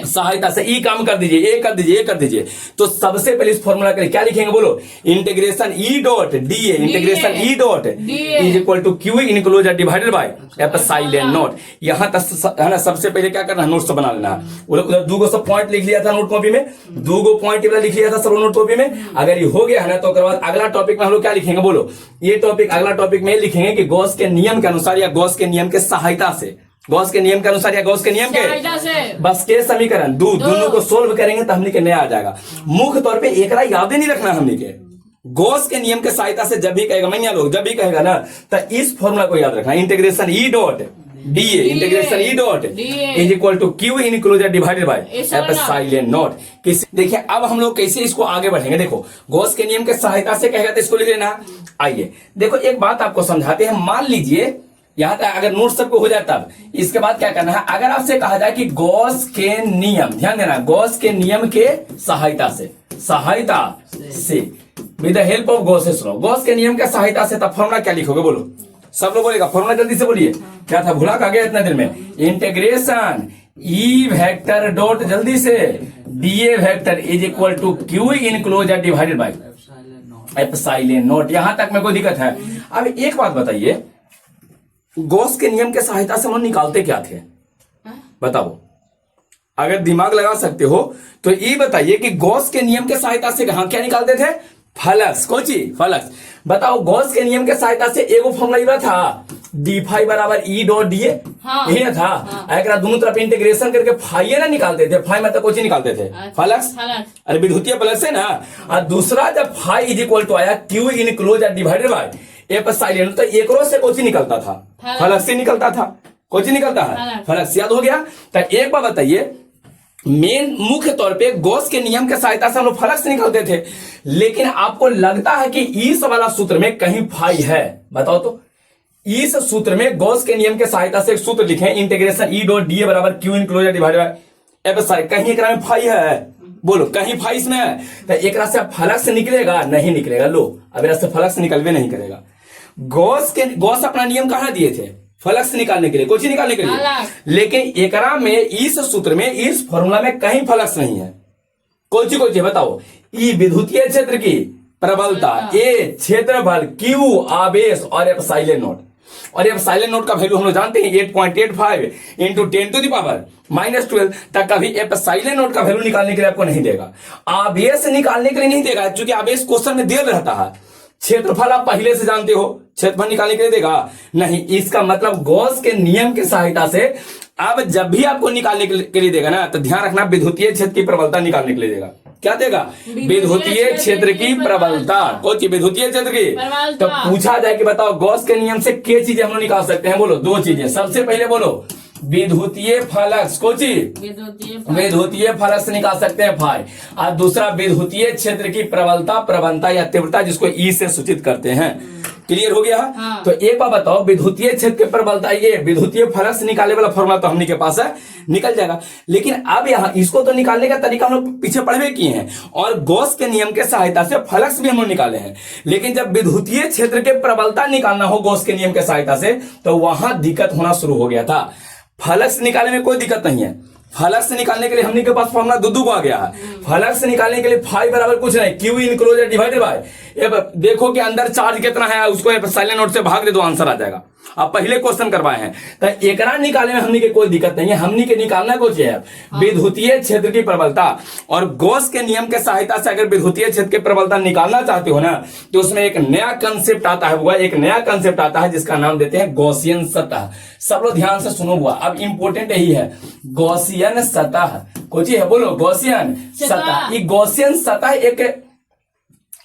सहायता से ई काम कर दीजिए, ये कर दीजिए, ये कर दीजिए, तो सबसे पहले इस फॉर्मूला के लिए क्या लिखेंगे बोलो, integration E dot d A, integration E dot is equal to q enclose divided by epsilon naught. यहां तक है ना, सबसे पहले क्या करना है, नोट्स बना लेना है। उधर दो सब पॉइंट लिख लिया था नोट कॉपी में, दो पॉइंट लिख लिया था सब नोट कॉपी में। अगर ये हो गया है ना तो बाद अगला टॉपिक में हम लोग क्या लिखेंगे बोलो, ये टॉपिक अगला टॉपिक में लिखेंगे कि गॉस के नियम के अनुसार या गॉस के नियम के सहायता से, गॉस के नियम के अनुसार या गॉस के नियम के बस के समीकरण दोनों को सोल्व करेंगे तो हमने के नया आ जाएगा। मुख्य तौर पे एक याद ही नहीं रखना हमने के, गॉस के नियम के सहायता से जब भी कहेगा मैंने लोग जब भी कहेगा ना तो इस फॉर्मूला को याद रखना, integration E dot d A, integration E dot is equal to q enclose divided by epsilon naught. देखिए अब हम लोग कैसे इसको आगे बढ़ेंगे, देखो गॉस के नियम के सहायता से कहेगा तो इसको लिख लेना। आइए देखो एक बात आपको समझाते हैं, मान लीजिए यहां तक अगर नोट सबको हो जाए तब इसके बाद क्या करना है, अगर आपसे कहा जाए कि गॉस के नियम, ध्यान देना, गॉस के नियम के सहायता से with the help of Gauss's law, Gauss के नियम के सहायता से, तब फॉर्मूला क्या लिखोगे बोलो, सब लोग बोलेगा फॉर्मूला, जल्दी से बोलिए क्या था, भुला का गया इतना देर में, इंटीग्रेशन ई वेक्टर डॉट जल्दी से d A vector is equal to q enclose divided by epsilon naught. यहां तक में कोई दिक्कत है? अब एक बात बताइए, गॉस के नियम के सहायता से हम निकालते क्या थे बताओ, अगर दिमाग लगा सकते हो तो ये बताइए कि गॉस के नियम के सहायता से क्या निकालते थे, फ्लक्स, कोची फ्लक्स। बताओ गॉस के नियम के सहायता से एगो फॉर्मूला था डी फाई बराबर ई डॉट डी ए, यही ना था। एक दोनों तरफ इंटीग्रेशन करके फाई ना निकालते थे, फाई मतलब कुछ निकालते थे, फ्लक्स, अरे विद्युतीय फ्लक्स है ना। और दूसरा जब फाई इज इक्वल टू आया Q enclose divided by epsilon, तो एक रो से कुछ निकलता था, फ्लक्स से निकलता था, कुछ निकलता है फ्लक्स, याद हो गया। तो एक बार बताइए, मेन मुख्य तौर पे गॉस के नियम के सहायता से हम लोग फ्लक्स निकालते थे, लेकिन आपको लगता है कि इस वाला सूत्र में कहीं फाई है? बताओ तो। इस सूत्र में गॉस के नियम के सहायता से एक सूत्र लिखे, इंटीग्रेशन ई डॉट डी बराबर Q enclosure divided by epsilon, कहीं एक में फाई है? बोलो, कहीं फाई इसमें है? तो एक से फ्लक्स निकलेगा? नहीं निकलेगा। लो, अब से फ्लक्स निकलवे नहीं करेगा। गॉस अपना नियम कहां दिए थे? फ्लक्स निकालने के लिए, कुछ निकालने के लिए, लेकिन एकरा में इस सूत्र में, इस फॉर्मूला में कहीं फ्लक्स नहीं है। कोची बताओ। ई विद्युतीय क्षेत्र की प्रबलता, ए क्षेत्रफल, क्यू आवेश, और एप्सिलॉन नॉट। और एप्सिलॉन नॉट का वैल्यू हम लोग जानते हैं 8.85 इंटू 10⁻⁻12 तक। कभी एप्सिलॉन नॉट का वैल्यू निकालने के लिए आपको नहीं देगा, आवेश निकालने के लिए नहीं देगा, क्योंकि आवेश क्वेश्चन में दिया रहता है। क्षेत्रफल आप पहले से जानते हो, क्षेत्रफल निकालने के लिए देगा नहीं। इसका मतलब गॉस के नियम की सहायता से अब जब भी आपको निकालने के लिए देगा ना, तो ध्यान रखना विद्युतीय क्षेत्र की प्रबलता निकालने के लिए देगा। क्या देगा? विद्युतीय क्षेत्र की प्रबलता। कौन सी? विद्युतीय क्षेत्र की। तो पूछा जाए कि बताओ गॉस के नियम से क्या चीजें हम लोग निकाल सकते हैं? बोलो, दो चीजें। सबसे पहले बोलो विद्युतीय फ्लक्स, कौन सी? विद्युतीय फ्लक्स निकाल सकते हैं, फाई। और दूसरा विद्युतीय क्षेत्र की प्रबलता, प्रवणता या तीव्रता, जिसको ई से सूचित करते हैं। क्लियर हो गया? हाँ। तो एक बार बताओ, विद्युतीय क्षेत्र की प्रबलता, ये विद्युतीय फ्लक्स निकालने वाला फॉर्मूला तो हमने के पास है, निकल जाएगा। लेकिन अब यहाँ इसको तो निकालने का तरीका हम लोग पीछे पढ़वे किए हैं, और गॉस के नियम के सहायता से फ्लक्स भी हम लोग निकाले हैं। लेकिन जब विद्युतीय क्षेत्र के प्रबलता निकालना हो गॉस के नियम के सहायता से, तो वहां दिक्कत होना शुरू हो गया था। फ्लक्स निकालने में कोई दिक्कत नहीं है। फ्लक्स निकालने के लिए हमने के पास फॉर्मूला दो को आ गया है। फ्लक्स निकालने के लिए फाई बराबर कुछ नहीं, क्यू इनक्लोजर डिवाइडेड बाय, देखो कि अंदर चार्ज कितना है, उसको एप्सिलॉन नॉट से भाग दे दो, आंसर आ जाएगा। आप पहले क्वेश्चन करवाए हैं, तो एकरा निकालने में हमने के कोई दिक्कत नहीं है। हमने के निकालना कुछ है विद्युतीय क्षेत्र की प्रबलता, और गॉस के नियम के सहायता से अगर विद्युतीय क्षेत्र की प्रबलता निकालना चाहते हो ना, तो उसमें एक नया कंसेप्ट आता है, हुआ एक नया कंसेप्ट आता है जिसका नाम देते हैं गॉसियन सतह। सब लोग ध्यान से सुनो, हुआ अब इंपोर्टेंट यही है, गॉसियन सतह। कुछ है? बोलो, गॉसियन सतह। ये गॉसियन सतह एक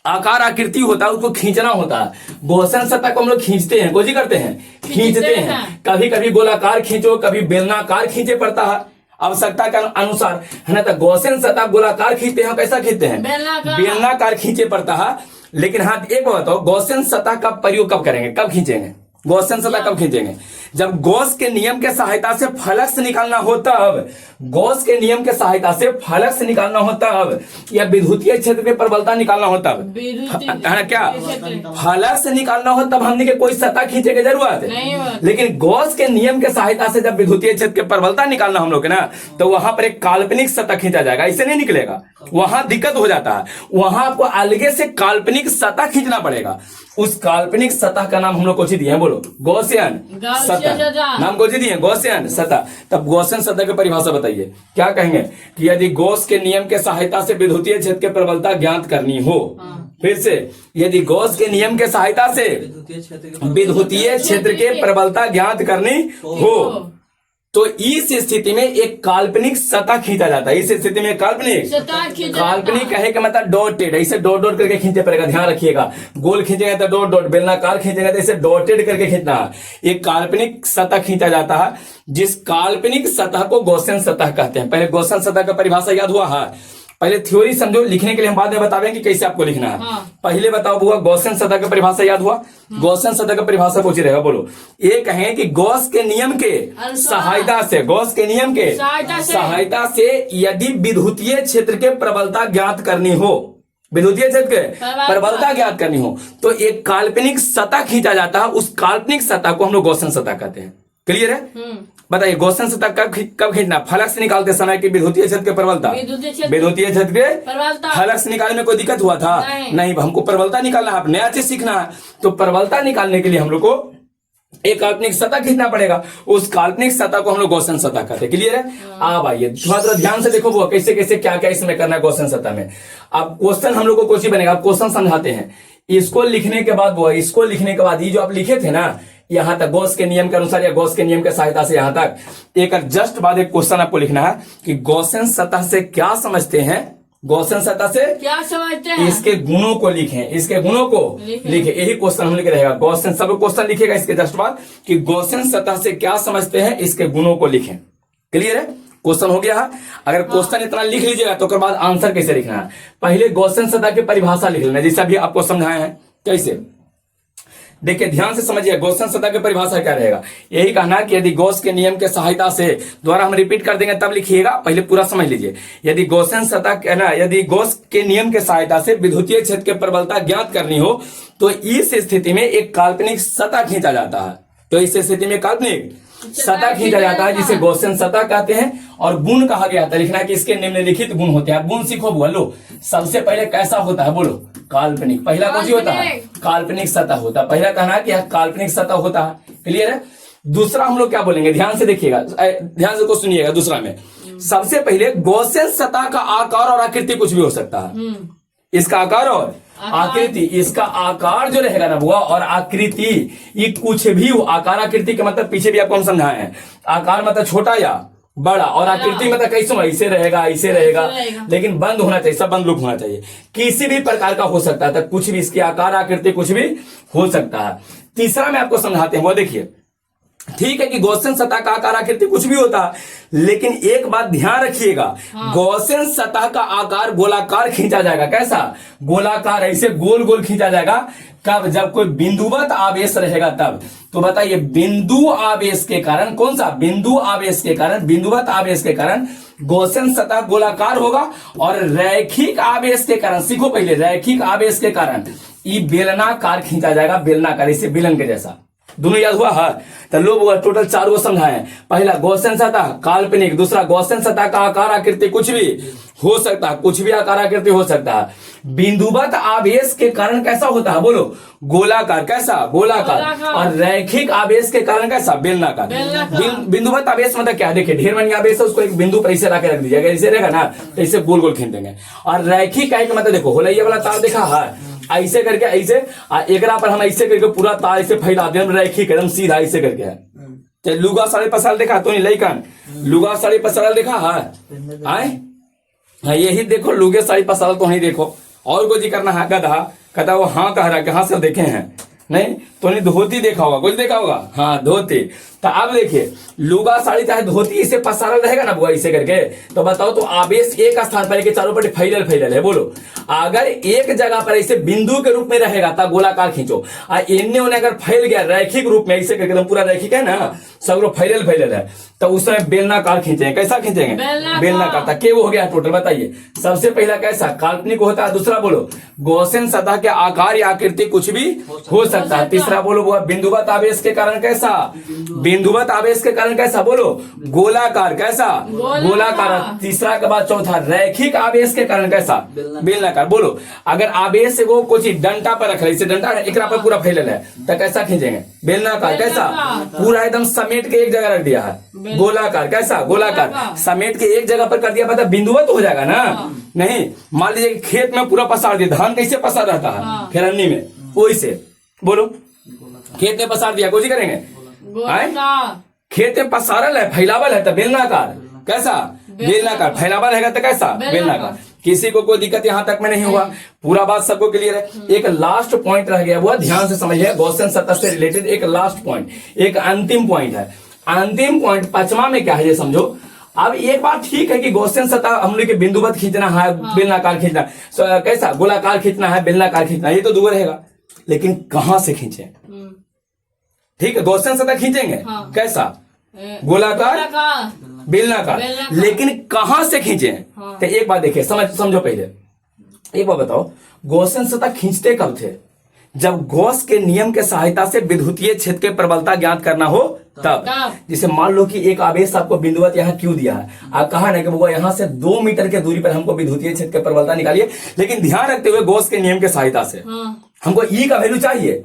आकार आकृति होता है, उसको खींचना होता है। गॉसियन सतह को हम लोग खींचते हैं, कोजी करते हैं, खींचते हैं। कभी कभी गोलाकार खींचो, कभी बेलनाकार खींचे पड़ता है, आवश्यकता के अनुसार, है ना। तो गॉसियन सतह गोलाकार खींचते हैं, कैसा खींचते हैं? बेलनाकार खींचे पड़ता है। लेकिन हाँ, एक बात बताओ, गॉसियन सतह का प्रयोग कब करेंगे, कब खींचेंगे? गॉसियन सतह कब खींचेंगे? जब गॉस के नियम के सहायता से फ्लक्स निकालना हो तब। गॉस के नियम के सहायता से फ्लक्स निकालना हो तब, या विद्युतीय क्षेत्र की प्रबलता निकालना हो तब, है क्या? फ्लक्स निकालना हो तब हमने के कोई सतह खींचे की जरूरत है। लेकिन गॉस के नियम के सहायता से जब विद्युतीय क्षेत्र की प्रबलता निकालना हम लोग ना, तो वहां पर एक काल्पनिक सतह खींचा जाएगा, ऐसे नहीं निकलेगा। वहां दिक्कत हो जाता है, वहां आपको अलगे से काल्पनिक सतह खींचना पड़ेगा। उस काल्पनिक सतह का नाम हम लोग कुछ दिए हैं, बोलो, गॉसियन सतह। नाम कुछ दिए, गॉसियन सतह। तब गॉसियन सतह की परिभाषा बताइए, क्या कहेंगे? कि यदि गॉस के नियम के सहायता से विद्युतीय क्षेत्र की प्रबलता ज्ञात करनी हो, फिर से, यदि गॉस के नियम के सहायता से विद्युतीय क्षेत्र के प्रबलता ज्ञात करनी हो, तो इस स्थिति में एक काल्पनिक सतह खींचा जाता है। इस स्थिति में काल्पनिक कहे का मतलब डॉटेड, ऐसे डॉट डॉट करके खींचे पड़ेगा, ध्यान रखिएगा। गोल खींचेगा तो डॉट डॉट, बेलनाकार खींचेगा तो ऐसे डॉटेड करके खींचना है। एक काल्पनिक सतह खींचा जाता है, जिस काल्पनिक सतह को गॉसियन सतह कहते हैं। पहले गॉसियन सतह का परिभाषा याद हुआ है? पहले थ्योरी समझो, लिखने के लिए हम बाद में बताएंगे कि कैसे आपको लिखना है। पहले बताओ बुआ, गॉसियन सतह का परिभाषा याद हुआ? गॉसियन सतह का परिभाषा पूछ रहेगा, बोलो। एक है कि गॉस के नियम के सहायता से, गॉस के नियम के सहायता से यदि विद्युतीय क्षेत्र के प्रबलता ज्ञात करनी हो, विद्युतीय क्षेत्र के प्रबलता ज्ञात करनी हो, तो एक काल्पनिक सतह खींचा जाता है। उस काल्पनिक सतह को हम लोग गॉसियन सतह कहते हैं। क्लियर है? बताइए, गॉसियन सतह कब खींचना? फ्लक्स निकालते समय की विद्युतीय क्षेत्र की प्रबलता, विद्युतीय क्षेत्र के फ्लक्स निकालने में कोई दिक्कत हुआ था? नहीं, हमको प्रबलता निकालना है, नया चीज सीखना है। तो प्रबलता निकालने के लिए हम लोग को एक काल्पनिक सतह खींचना पड़ेगा। उस काल्पनिक सतह को हम लोग गॉसियन सतह कहते हैं। क्लियर है? अब आइए थोड़ा ध्यान से देखो वो कैसे कैसे क्या क्या इसमें करना है गॉसियन सतह में। अब क्वेश्चन हम लोग को कुछ ही बनेगा, आप क्वेश्चन समझाते हैं। इसको लिखने के बाद वो, इसको लिखने के बाद ये जो आप लिखे थे ना, यहां तक गॉस के नियम के अनुसार या गॉस के नियम के सहायता से यहां तक। एक जस्ट बाद एक क्वेश्चन आपको लिखना है कि गॉसियन सतह से क्या समझते हैं, गॉसियन सतह से क्या समझते हैं, इसके गुणों को लिखें, इसके गुणों को लिखें। यही क्वेश्चन हम लिख रहेगा। गॉसियन सब क्वेश्चन लिखेगा इसके जस्ट बाद कि गॉसियन सतह से क्या समझते हैं, इसके गुणों को लिखें। क्लियर है, क्वेश्चन हो गया है। अगर क्वेश्चन इतना लिख लीजिएगा तो उसके बाद आंसर कैसे लिखना है, पहले गॉसियन सतह की परिभाषा लिख लेना, जैसे अभी आपको समझाए हैं। कैसे, देखिए ध्यान से समझिए, गॉसियन सतह की परिभाषा क्या रहेगा। यही कहना कि यदि गॉस के नियम के सहायता से, द्वारा हम रिपीट कर देंगे तब लिखिएगा, पहले पूरा समझ लीजिए। यदि गॉसियन सतह कहना, यदि गॉस के नियम के सहायता से विद्युतीय क्षेत्र की प्रबलता ज्ञात करनी हो तो इस स्थिति में एक काल्पनिक सतह खींचा जाता है। तो इस स्थिति में काल्पनिक सतह खींचा जाता है जिसे गॉसियन सतह कहते हैं। और गुण कहा गया था, लिखना कि इसके निम्नलिखित गुण होते हैं। गुण सीखो बोलो, सबसे पहले कैसा होता है, बोलो काल्पनिक। पहला कौन सी होता है, काल्पनिक सतह होता है। पहला कहना है कि यह काल्पनिक सतह होता है। क्लियर है। दूसरा हम लोग क्या बोलेंगे, ध्यान से देखिएगा, ध्यान से को सुनिएगा। दूसरा में सबसे पहले गॉसियन सतह का आकार और आकृति कुछ भी हो सकता है। इसका आकार और आकृति, इसका आकार जो रहेगा ना बुआ और आकृति, ये कुछ भी हो। आकार आकृति के मतलब पीछे भी आपको हम समझाए हैं। आकार मतलब छोटा या बड़ा, और आकृति मतलब कैसे, ऐसे रहेगा, ऐसे रहेगा, लेकिन बंद होना चाहिए, सब बंद लूप होना चाहिए। किसी भी प्रकार का हो सकता है, कुछ भी, इसकी आकार आकृति कुछ भी हो सकता है। तीसरा में आपको समझाते हैं, वो देखिए। ठीक है कि गॉसियन सतह का आकार आकृति कुछ भी होता है, लेकिन एक बात ध्यान रखिएगा, गॉसियन सतह का आकार गोलाकार खींचा जाएगा। कैसा, गोलाकार, ऐसे गोल गोल खींचा जाएगा। कब, जब कोई बिंदुवत आवेश रहेगा तब। तो बताइए, बिंदु आवेश के कारण, कौन सा, बिंदु आवेश के कारण, बिंदुवत आवेश के कारण गॉसियन सतह गोलाकार होगा। और रैखिक आवेश के कारण, सीखो पहले, रैखिक आवेश के कारण ये बेलनाकार खींचा जाएगा, बेलनाकार, इसे बेलन के जैसा। दोनों याद हुआ है। तो लोग टोटल 4 को समझाएं। पहला गॉसियन सतह काल्पनिक, दूसरा गॉसियन सतह का आकार आकृति कुछ भी हो सकता है, कुछ भी आकार आकृति हो सकता है। बिंदुवत आवेश के कारण कैसा होता है, बोलो गोलाकार। कैसा, गोलाकार। और रैखिक आवेश के कारण कैसा, बेलनाकार। बिंदुवत आवेश मतलब क्या, देखिए ढेर मनी आवेश है, उसको एक बिंदु पर ऐसे रख दीजिएगा, ऐसे रहेगा ना, ऐसे गोल गोल खींच देंगे। और रैखिक का मतलब देखो, होलैया वाला तार देखा है, ऐसे करके, ऐसे एकरा पर हम ऐसे करके पूरा तार ऐसे फैला दे, रैखिक एकदम सीधा ऐसे करके है। तो लुगा साड़ी पसार देखा तो नहीं, लइकन लुगा साड़ी पसार देखा है, आए यही देखो, लुगे साड़ी पसार तो नहीं देखो। और कुछ करना है, गधा कहता वो हाँ कह रहा है, कहाँ से देखे हैं, नहीं तो नहीं, धोती देखा होगा, कुछ देखा होगा, हाँ धोती। तो अब देखिए, लुगा साड़ी चाहे धोती इसे पसारा रहेगा ना बुआ, इसे करके, तो बताओ तो आवेश एक स्थान पर चारों पर फैलल फैलल है। बोलो, अगर एक जगह पर ऐसे बिंदु के रूप में रहेगा तब गोलाकार खींचो, और इन्ने उन्हें अगर फैल गया रैखिक रूप में, ऐसे करके पूरा रैखिक है ना, सब लोग फैलल फैलल है, तो उस समय बेलनाकार खींचेंगे। कैसा खींचेंगे, बेलनाकार। तक वो हो गया टोटल, बताइए। सबसे पहला कैसा, काल्पनिक होता है। दूसरा बोलो, गॉसियन सतह के आकार या आकृति कुछ भी हो सकता है। तीसरा बोलो वो बिंदुवत आवेश के कारण कैसा, बिंदुवत आवेश के कारण कैसा, बोलो गोलाकार। कैसा, गोलाकार। तीसरा के बाद चौथा, रैखिक आवेश के कारण कैसा, बेलनाकार। बोलो, अगर आवेश को कुछ डंटा पर रख रहे, इसे डंटा एकरा पर पूरा फैलल है, तो कैसा खींचेंगे, बेलनाकार। कैसा, पूरा एकदम समेट के एक जगह रख दिया है, गोलाकार। कैसा, गोलाकार। समेट के एक जगह पर कर दिया, मतलब बिंदुवत हो जाएगा ना। नहीं, मान लीजिए खेत में पूरा पसार दिया, धान कैसे पसार रहता है खेरनी में, वैसे बोलो खेत में पसार दिया, कुछ करेंगे, खेत में पसारल है, फैलावल है, तो बेलनाकार। कैसा, बेलनाकार। फैलावल रहेगा तो कैसा, बेलनाकार। किसी को कोई दिक्कत यहां तक में नहीं हुआ, पूरा बात सबको क्लियर है। एक लास्ट पॉइंट रह गया, वो ध्यान से समझिए, गॉसियन सतह से रिलेटेड एक लास्ट पॉइंट, एक अंतिम पॉइंट है। अंतिम पॉइंट 5वां में क्या है ये समझो। अब एक बात ठीक है कि गॉसियन सतह हम लोग के बिंदुवत खींचना है, बेलनाकार खींचना, कैसा गोलाकार खींचना है, बेलनाकार खींचना, ये तो दूर रहेगा, लेकिन कहां से खींचे। ठीक है, गॉसियन सतह खींचेंगे, कैसा, गोलाकार, बेलनाकार, लेकिन कहां से खींचे। तो एक बात देखिए, समझो पहले, एक बात बताओ, गॉसियन सतह खींचते कब थे, जब गॉस के नियम के सहायता से विद्युतीय क्षेत्र के प्रबलता ज्ञात करना हो तब। जैसे मान लो कि एक आवेश आपको बिंदुवत यहाँ क्यों दिया है, आप कहा ना कि वो यहाँ से 2 मीटर के दूरी पर हमको विद्युतीय क्षेत्र के प्रबलता निकालिए, लेकिन ध्यान रखते हुए गॉस के नियम के सहायता से हमको ई का वैल्यू चाहिए।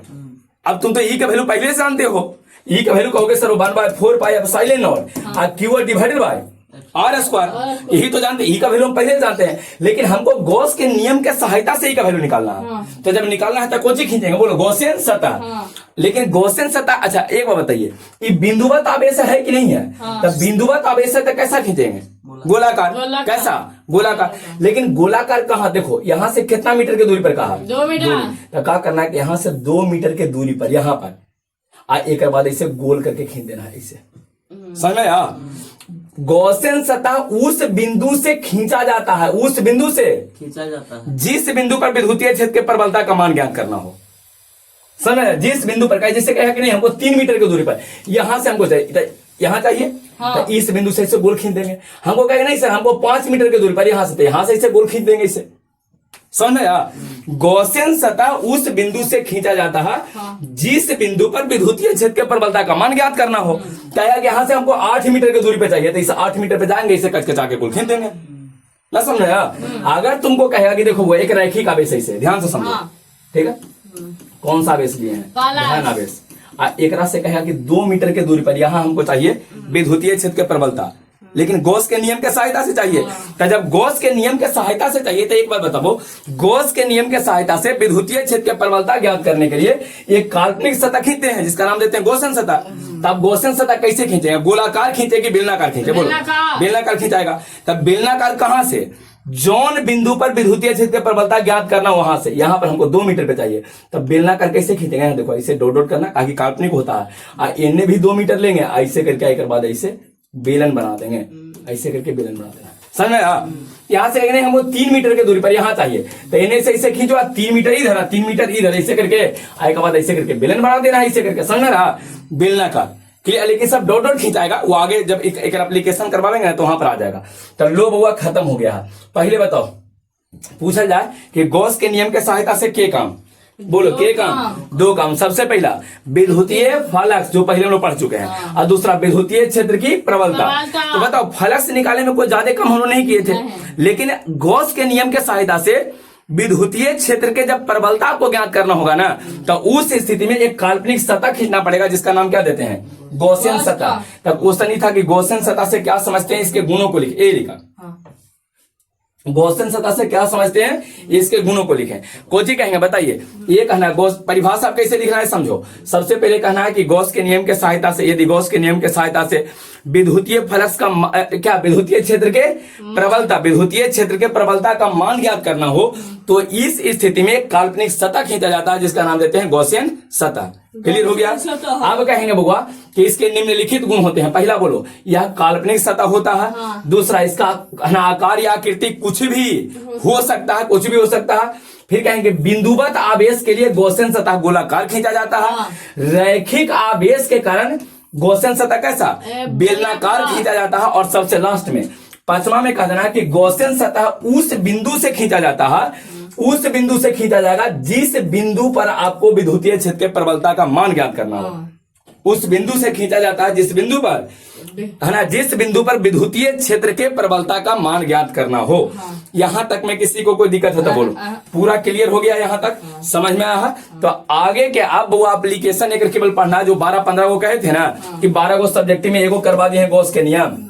अब तुम तो ई का वैल्यू पहले से जानते हो, ई का वैल्यू कहोगे sir 1/4 pi epsilon not Q divided by are square, यही तो जानते हैं, ई का वैल्यू हम पहले से जानते हैं, लेकिन हमको गॉस के नियम के सहायता से ई का वैल्यू निकालना है। तो जब निकालना है तो कौन सी खींचेंगे, बोलो गॉसियन सतह। लेकिन गॉसियन सतह, अच्छा एक बात बताइए, ये बिंदुवत आवेश है कि नहीं है? तो बिंदुवत आवेश है तो कैसा खींचेंगे, गोलाकार। कैसा, गोलाकार। लेकिन गोलाकार कहाँ, देखो यहाँ से कितना मीटर की दूरी पर कहा, 2 मीटर। तो क्या करना है कि यहाँ से 2 मीटर के दूरी पर, यहाँ पर एक बाद इसे गोल करके खींच देना है इसे, समझ में आया? गॉसियन सतह उस बिंदु से खींचा जाता है, उस बिंदु से खींचा जाता है जिस बिंदु पर विद्युतीय क्षेत्र के प्रबलता का मान ज्ञात करना हो। समझ, जिस बिंदु पर कहे, जैसे कहा कि नहीं हमको 3 मीटर की दूरी पर, यहां से हमको चाहिए, यहां चाहिए, तो इस बिंदु से इसे गोल खींच देंगे। हमको कहेगा नहीं सर हमको 5 मीटर की दूरी पर, यहां से, तो यहां से इसे गोल खींच देंगे इसे। समझ में आया? गॉसियन सतह उस बिंदु से खींचा जाता है जिस बिंदु पर विद्युतीय क्षेत्र के प्रबलता का मान ज्ञात करना हो। क्या यहां से हमको 8 मीटर की दूरी पे चाहिए, तो इसे 8 मीटर पे जाएंगे, इसे कचकचा के गोल खींच देंगे ना। समझ आया? अगर तुमको कहेगा कि देखो वो एक रैखिक आवेश है, इसे ध्यान से समझो, ठीक है? कौन सा आवेश लिए हैं, ध्यान आवेश। एक से कहेगा कि 2 मीटर के दूरी पर यहां हमको चाहिए विद्युतीय क्षेत्र के प्रबलता, लेकिन गॉस के नियम के सहायता से चाहिए। तो जब गॉस के नियम के सहायता से चाहिए, तो एक बात बताओ, गॉस के नियम के सहायता से विद्युतीय क्षेत्र की प्रबलता ज्ञात करने के लिए एक काल्पनिक सतह खींचते हैं जिसका नाम देते हैं गॉसियन सतह। तब गॉसियन सतह कैसे खींचेंगे, गोलाकार खींचे कि बेलनाकार खींचे, बोलो बेलनाकार खींचाएगा। तब बेलनाकार कहां से, जौन बिंदु पर विद्युतीय क्षेत्र की प्रबलता ज्ञात करना वहां से, यहां पर हमको 2 मीटर पे चाहिए, तब बेलनाकार कैसे खींचेंगे, देखो ऐसे डॉट डॉट करना, ताकि काल्पनिक होता है, इन्हें भी 2 मीटर लेंगे, ऐसे करके एक बाद ऐसे बेलन बना देंगे, ऐसे करके बेलन बना देना। समझ में? यहाँ से नहीं हमको 3 मीटर की दूरी पर यहाँ चाहिए, तो इन्हें से इसे खींचो, 3 मीटर इधर, 3 मीटर इधर, ऐसे करके आए के बाद ऐसे करके बेलन बना देना, ऐसे करके। समझ में रहा? बेलनाकार क्लियर। लेकिन सब डॉट डॉट खींचाएगा, वो आगे जब एक एप्लीकेशन करवाएंगे तो वहां पर आ जाएगा। तो लो बउआ खत्म हो गया। पहले बताओ, पूछा जाए कि गॉस के नियम के सहायता से के काम, बोलो के काम, 2 काम। सबसे पहला विद्युतीय फ्लक्स, जो पहले हम लोग पढ़ चुके हैं, और दूसरा विद्युतीय क्षेत्र की प्रबलता। तो बताओ फ्लक्स निकालने में कोई ज्यादा कम हम लोग नहीं किए थे, लेकिन गॉस के नियम के सहायता से विद्युतीय क्षेत्र के जब प्रबलता को ज्ञात करना होगा ना, तो उस स्थिति में एक काल्पनिक सतह खींचना पड़ेगा जिसका नाम क्या देते हैं, गॉसियन सतह। तब क्वेश्चन ही था कि गॉसियन सतह से क्या समझते हैं, इसके गुणों को लिखे, लिखा गॉसियन सतह से क्या समझते हैं, इसके गुणों को लिखें। कोची कहेंगे बताइए, ये कहना है गॉस परिभाषा कैसे लिखना है समझो। सबसे पहले कहना है कि गॉस के नियम के सहायता से, यदि गॉस के नियम के सहायता से विद्युतीय फ्लक्स का क्या विद्युतीय क्षेत्र के प्रबलता, विद्युतीय क्षेत्र के प्रबलता का मान ज्ञात करना हो, तो इस स्थिति में काल्पनिक सतह खींचा जाता है जिसका नाम देते हैं गॉसियन सतह। क्लियर हो गया? अब कहेंगे बउआ कि इसके निम्नलिखित गुण होते हैं। पहला बोलो, यह काल्पनिक सतह होता है। दूसरा, इसका आकार या आकृति कुछ भी हो सकता है, कुछ भी हो सकता है। फिर कहेंगे बिंदुवत आवेश के लिए गॉसियन सतह गोलाकार खींचा जाता है। रैखिक आवेश के कारण गॉसियन सतह कैसा, बेलनाकार खींचा जाता है। और सबसे लास्ट में 5वां में कहना है कि गॉसियन सतह उस बिंदु से खींचा जाता है, उस बिंदु से खींचा जाएगा जिस बिंदु पर आपको विद्युतीय क्षेत्र के प्रबलता का मान ज्ञात करना हो। उस बिंदु से खींचा जाता है जिस बिंदु पर, है ना, जिस बिंदु पर विद्युतीय क्षेत्र के प्रबलता का मान ज्ञात करना हो। यहां तक में किसी को कोई दिक्कत है तो बोलो। पूरा क्लियर हो गया? यहां तक समझ में आया? तो आगे के अब वो एप्लीकेशन एक केवल पढ़ना, जो 12-15 को कहे थे ना कि 12 को सब्जेक्ट में एगो करवा दिए हैं गॉस के नियम,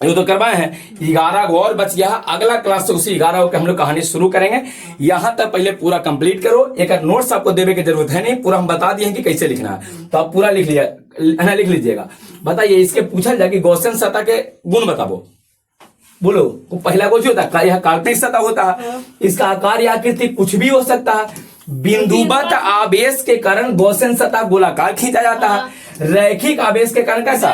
ये तो करवाए हैं, 11 को और बच गया। अगला क्लास से उसी 11 को हम लोग कहानी शुरू करेंगे। यहां तक पहले पूरा कंप्लीट करो। एक नोट्स आपको देने की जरूरत है नहीं, पूरा हम बता दिए हैं कि कैसे लिखना है, तो आप पूरा लिख लीजिएगा। बताइए, इसके पूछा जाए कि गॉसियन सतह के गुण बताओ, बोलो। पहला कुछ होता है, यह काल्पनिक सतह होता है, इसका आकार या आकृति कुछ भी हो सकता है। बिंदुवत आवेश के कारण गॉसियन सतह गोलाकार खींचा जाता है। रैखिक आवेश के कारण कैसा,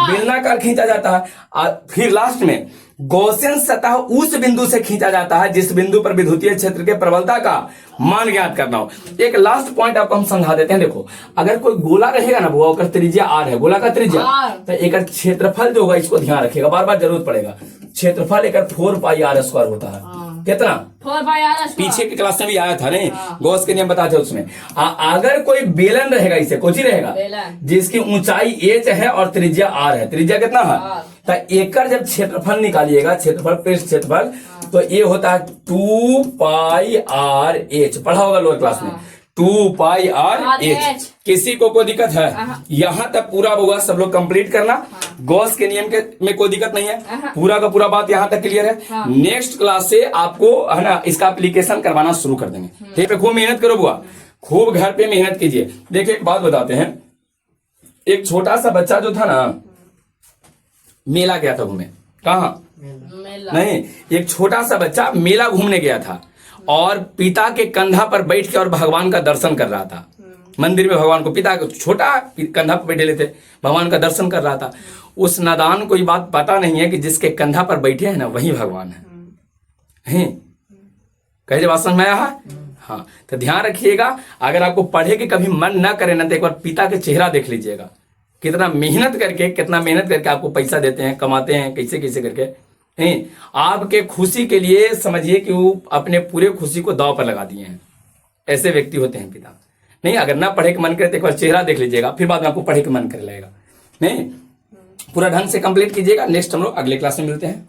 बेलनाकार खींचा जाता है। फिर लास्ट में गॉसियन सतह उस बिंदु से खींचा जाता है जिस बिंदु पर विद्युतीय क्षेत्र के प्रबलता का मान ज्ञात करना हो। एक लास्ट पॉइंट आपको हम समझा देते हैं। देखो, अगर कोई गोला रहेगा ना वो, अगर त्रिज्या आर है, गोला का त्रिज्या, तो एक क्षेत्रफल जो होगा इसको ध्यान रखिएगा, बार बार जरूरत पड़ेगा। क्षेत्रफल एक 4πr² होता है। कितना? 4πr²। पीछे की क्लास में भी आया था नहीं, गॉस के नियम बताते उसमें। अगर कोई बेलन रहेगा, इसे कुछ ही रहेगा, जिसकी ऊंचाई h है और त्रिज्या r है, त्रिज्या कितना है, तो एकड़ जब क्षेत्रफल निकालिएगा, क्षेत्रफल पृष्ठ क्षेत्रफल, तो ये होता है 2πrh। पढ़ा होगा लोअर क्लास में, 2 पाई आर एच। H। किसी को कोई दिक्कत है? यहां तक पूरा होगा, सब लोग कंप्लीट करना। गॉस के नियम के में कोई दिक्कत नहीं है, पूरा का पूरा बात यहां तक क्लियर है। नेक्स्ट क्लास से आपको है ना इसका एप्लीकेशन करवाना शुरू कर देंगे। ठीक है, खूब मेहनत करो बुआ, खूब घर पे मेहनत कीजिए। देखिए एक बात बताते हैं, एक छोटा सा बच्चा जो था ना, मेला गया था घूमे। कहा? नहीं, एक छोटा सा बच्चा मेला घूमने गया था और पिता के कंधा पर बैठ के और भगवान का दर्शन कर रहा था। मंदिर में भगवान को पिता को छोटा कंधा पर बैठे लेते, भगवान का दर्शन कर रहा था। उस नादान को ये बात पता नहीं है कि जिसके कंधा पर बैठे हैं ना वही भगवान है। कहे बात समझ में आया है? हाँ, तो ध्यान रखिएगा, अगर आपको पढ़े के कभी मन ना करे ना तो एक बार पिता के चेहरा देख लीजिएगा, कितना मेहनत करके आपको पैसा देते हैं, कमाते हैं, कैसे कैसे करके नहीं, आपके खुशी के लिए समझिए कि वो अपने पूरे खुशी को दांव पर लगा दिए हैं। ऐसे व्यक्ति होते हैं पिता। नहीं, अगर ना पढ़े के मन करे तो एक बार चेहरा देख लीजिएगा, फिर बाद में आपको पढ़े के मन कर लेगा। नहीं, पूरा ढंग से कंप्लीट कीजिएगा। नेक्स्ट हम लोग अगले क्लास में मिलते हैं।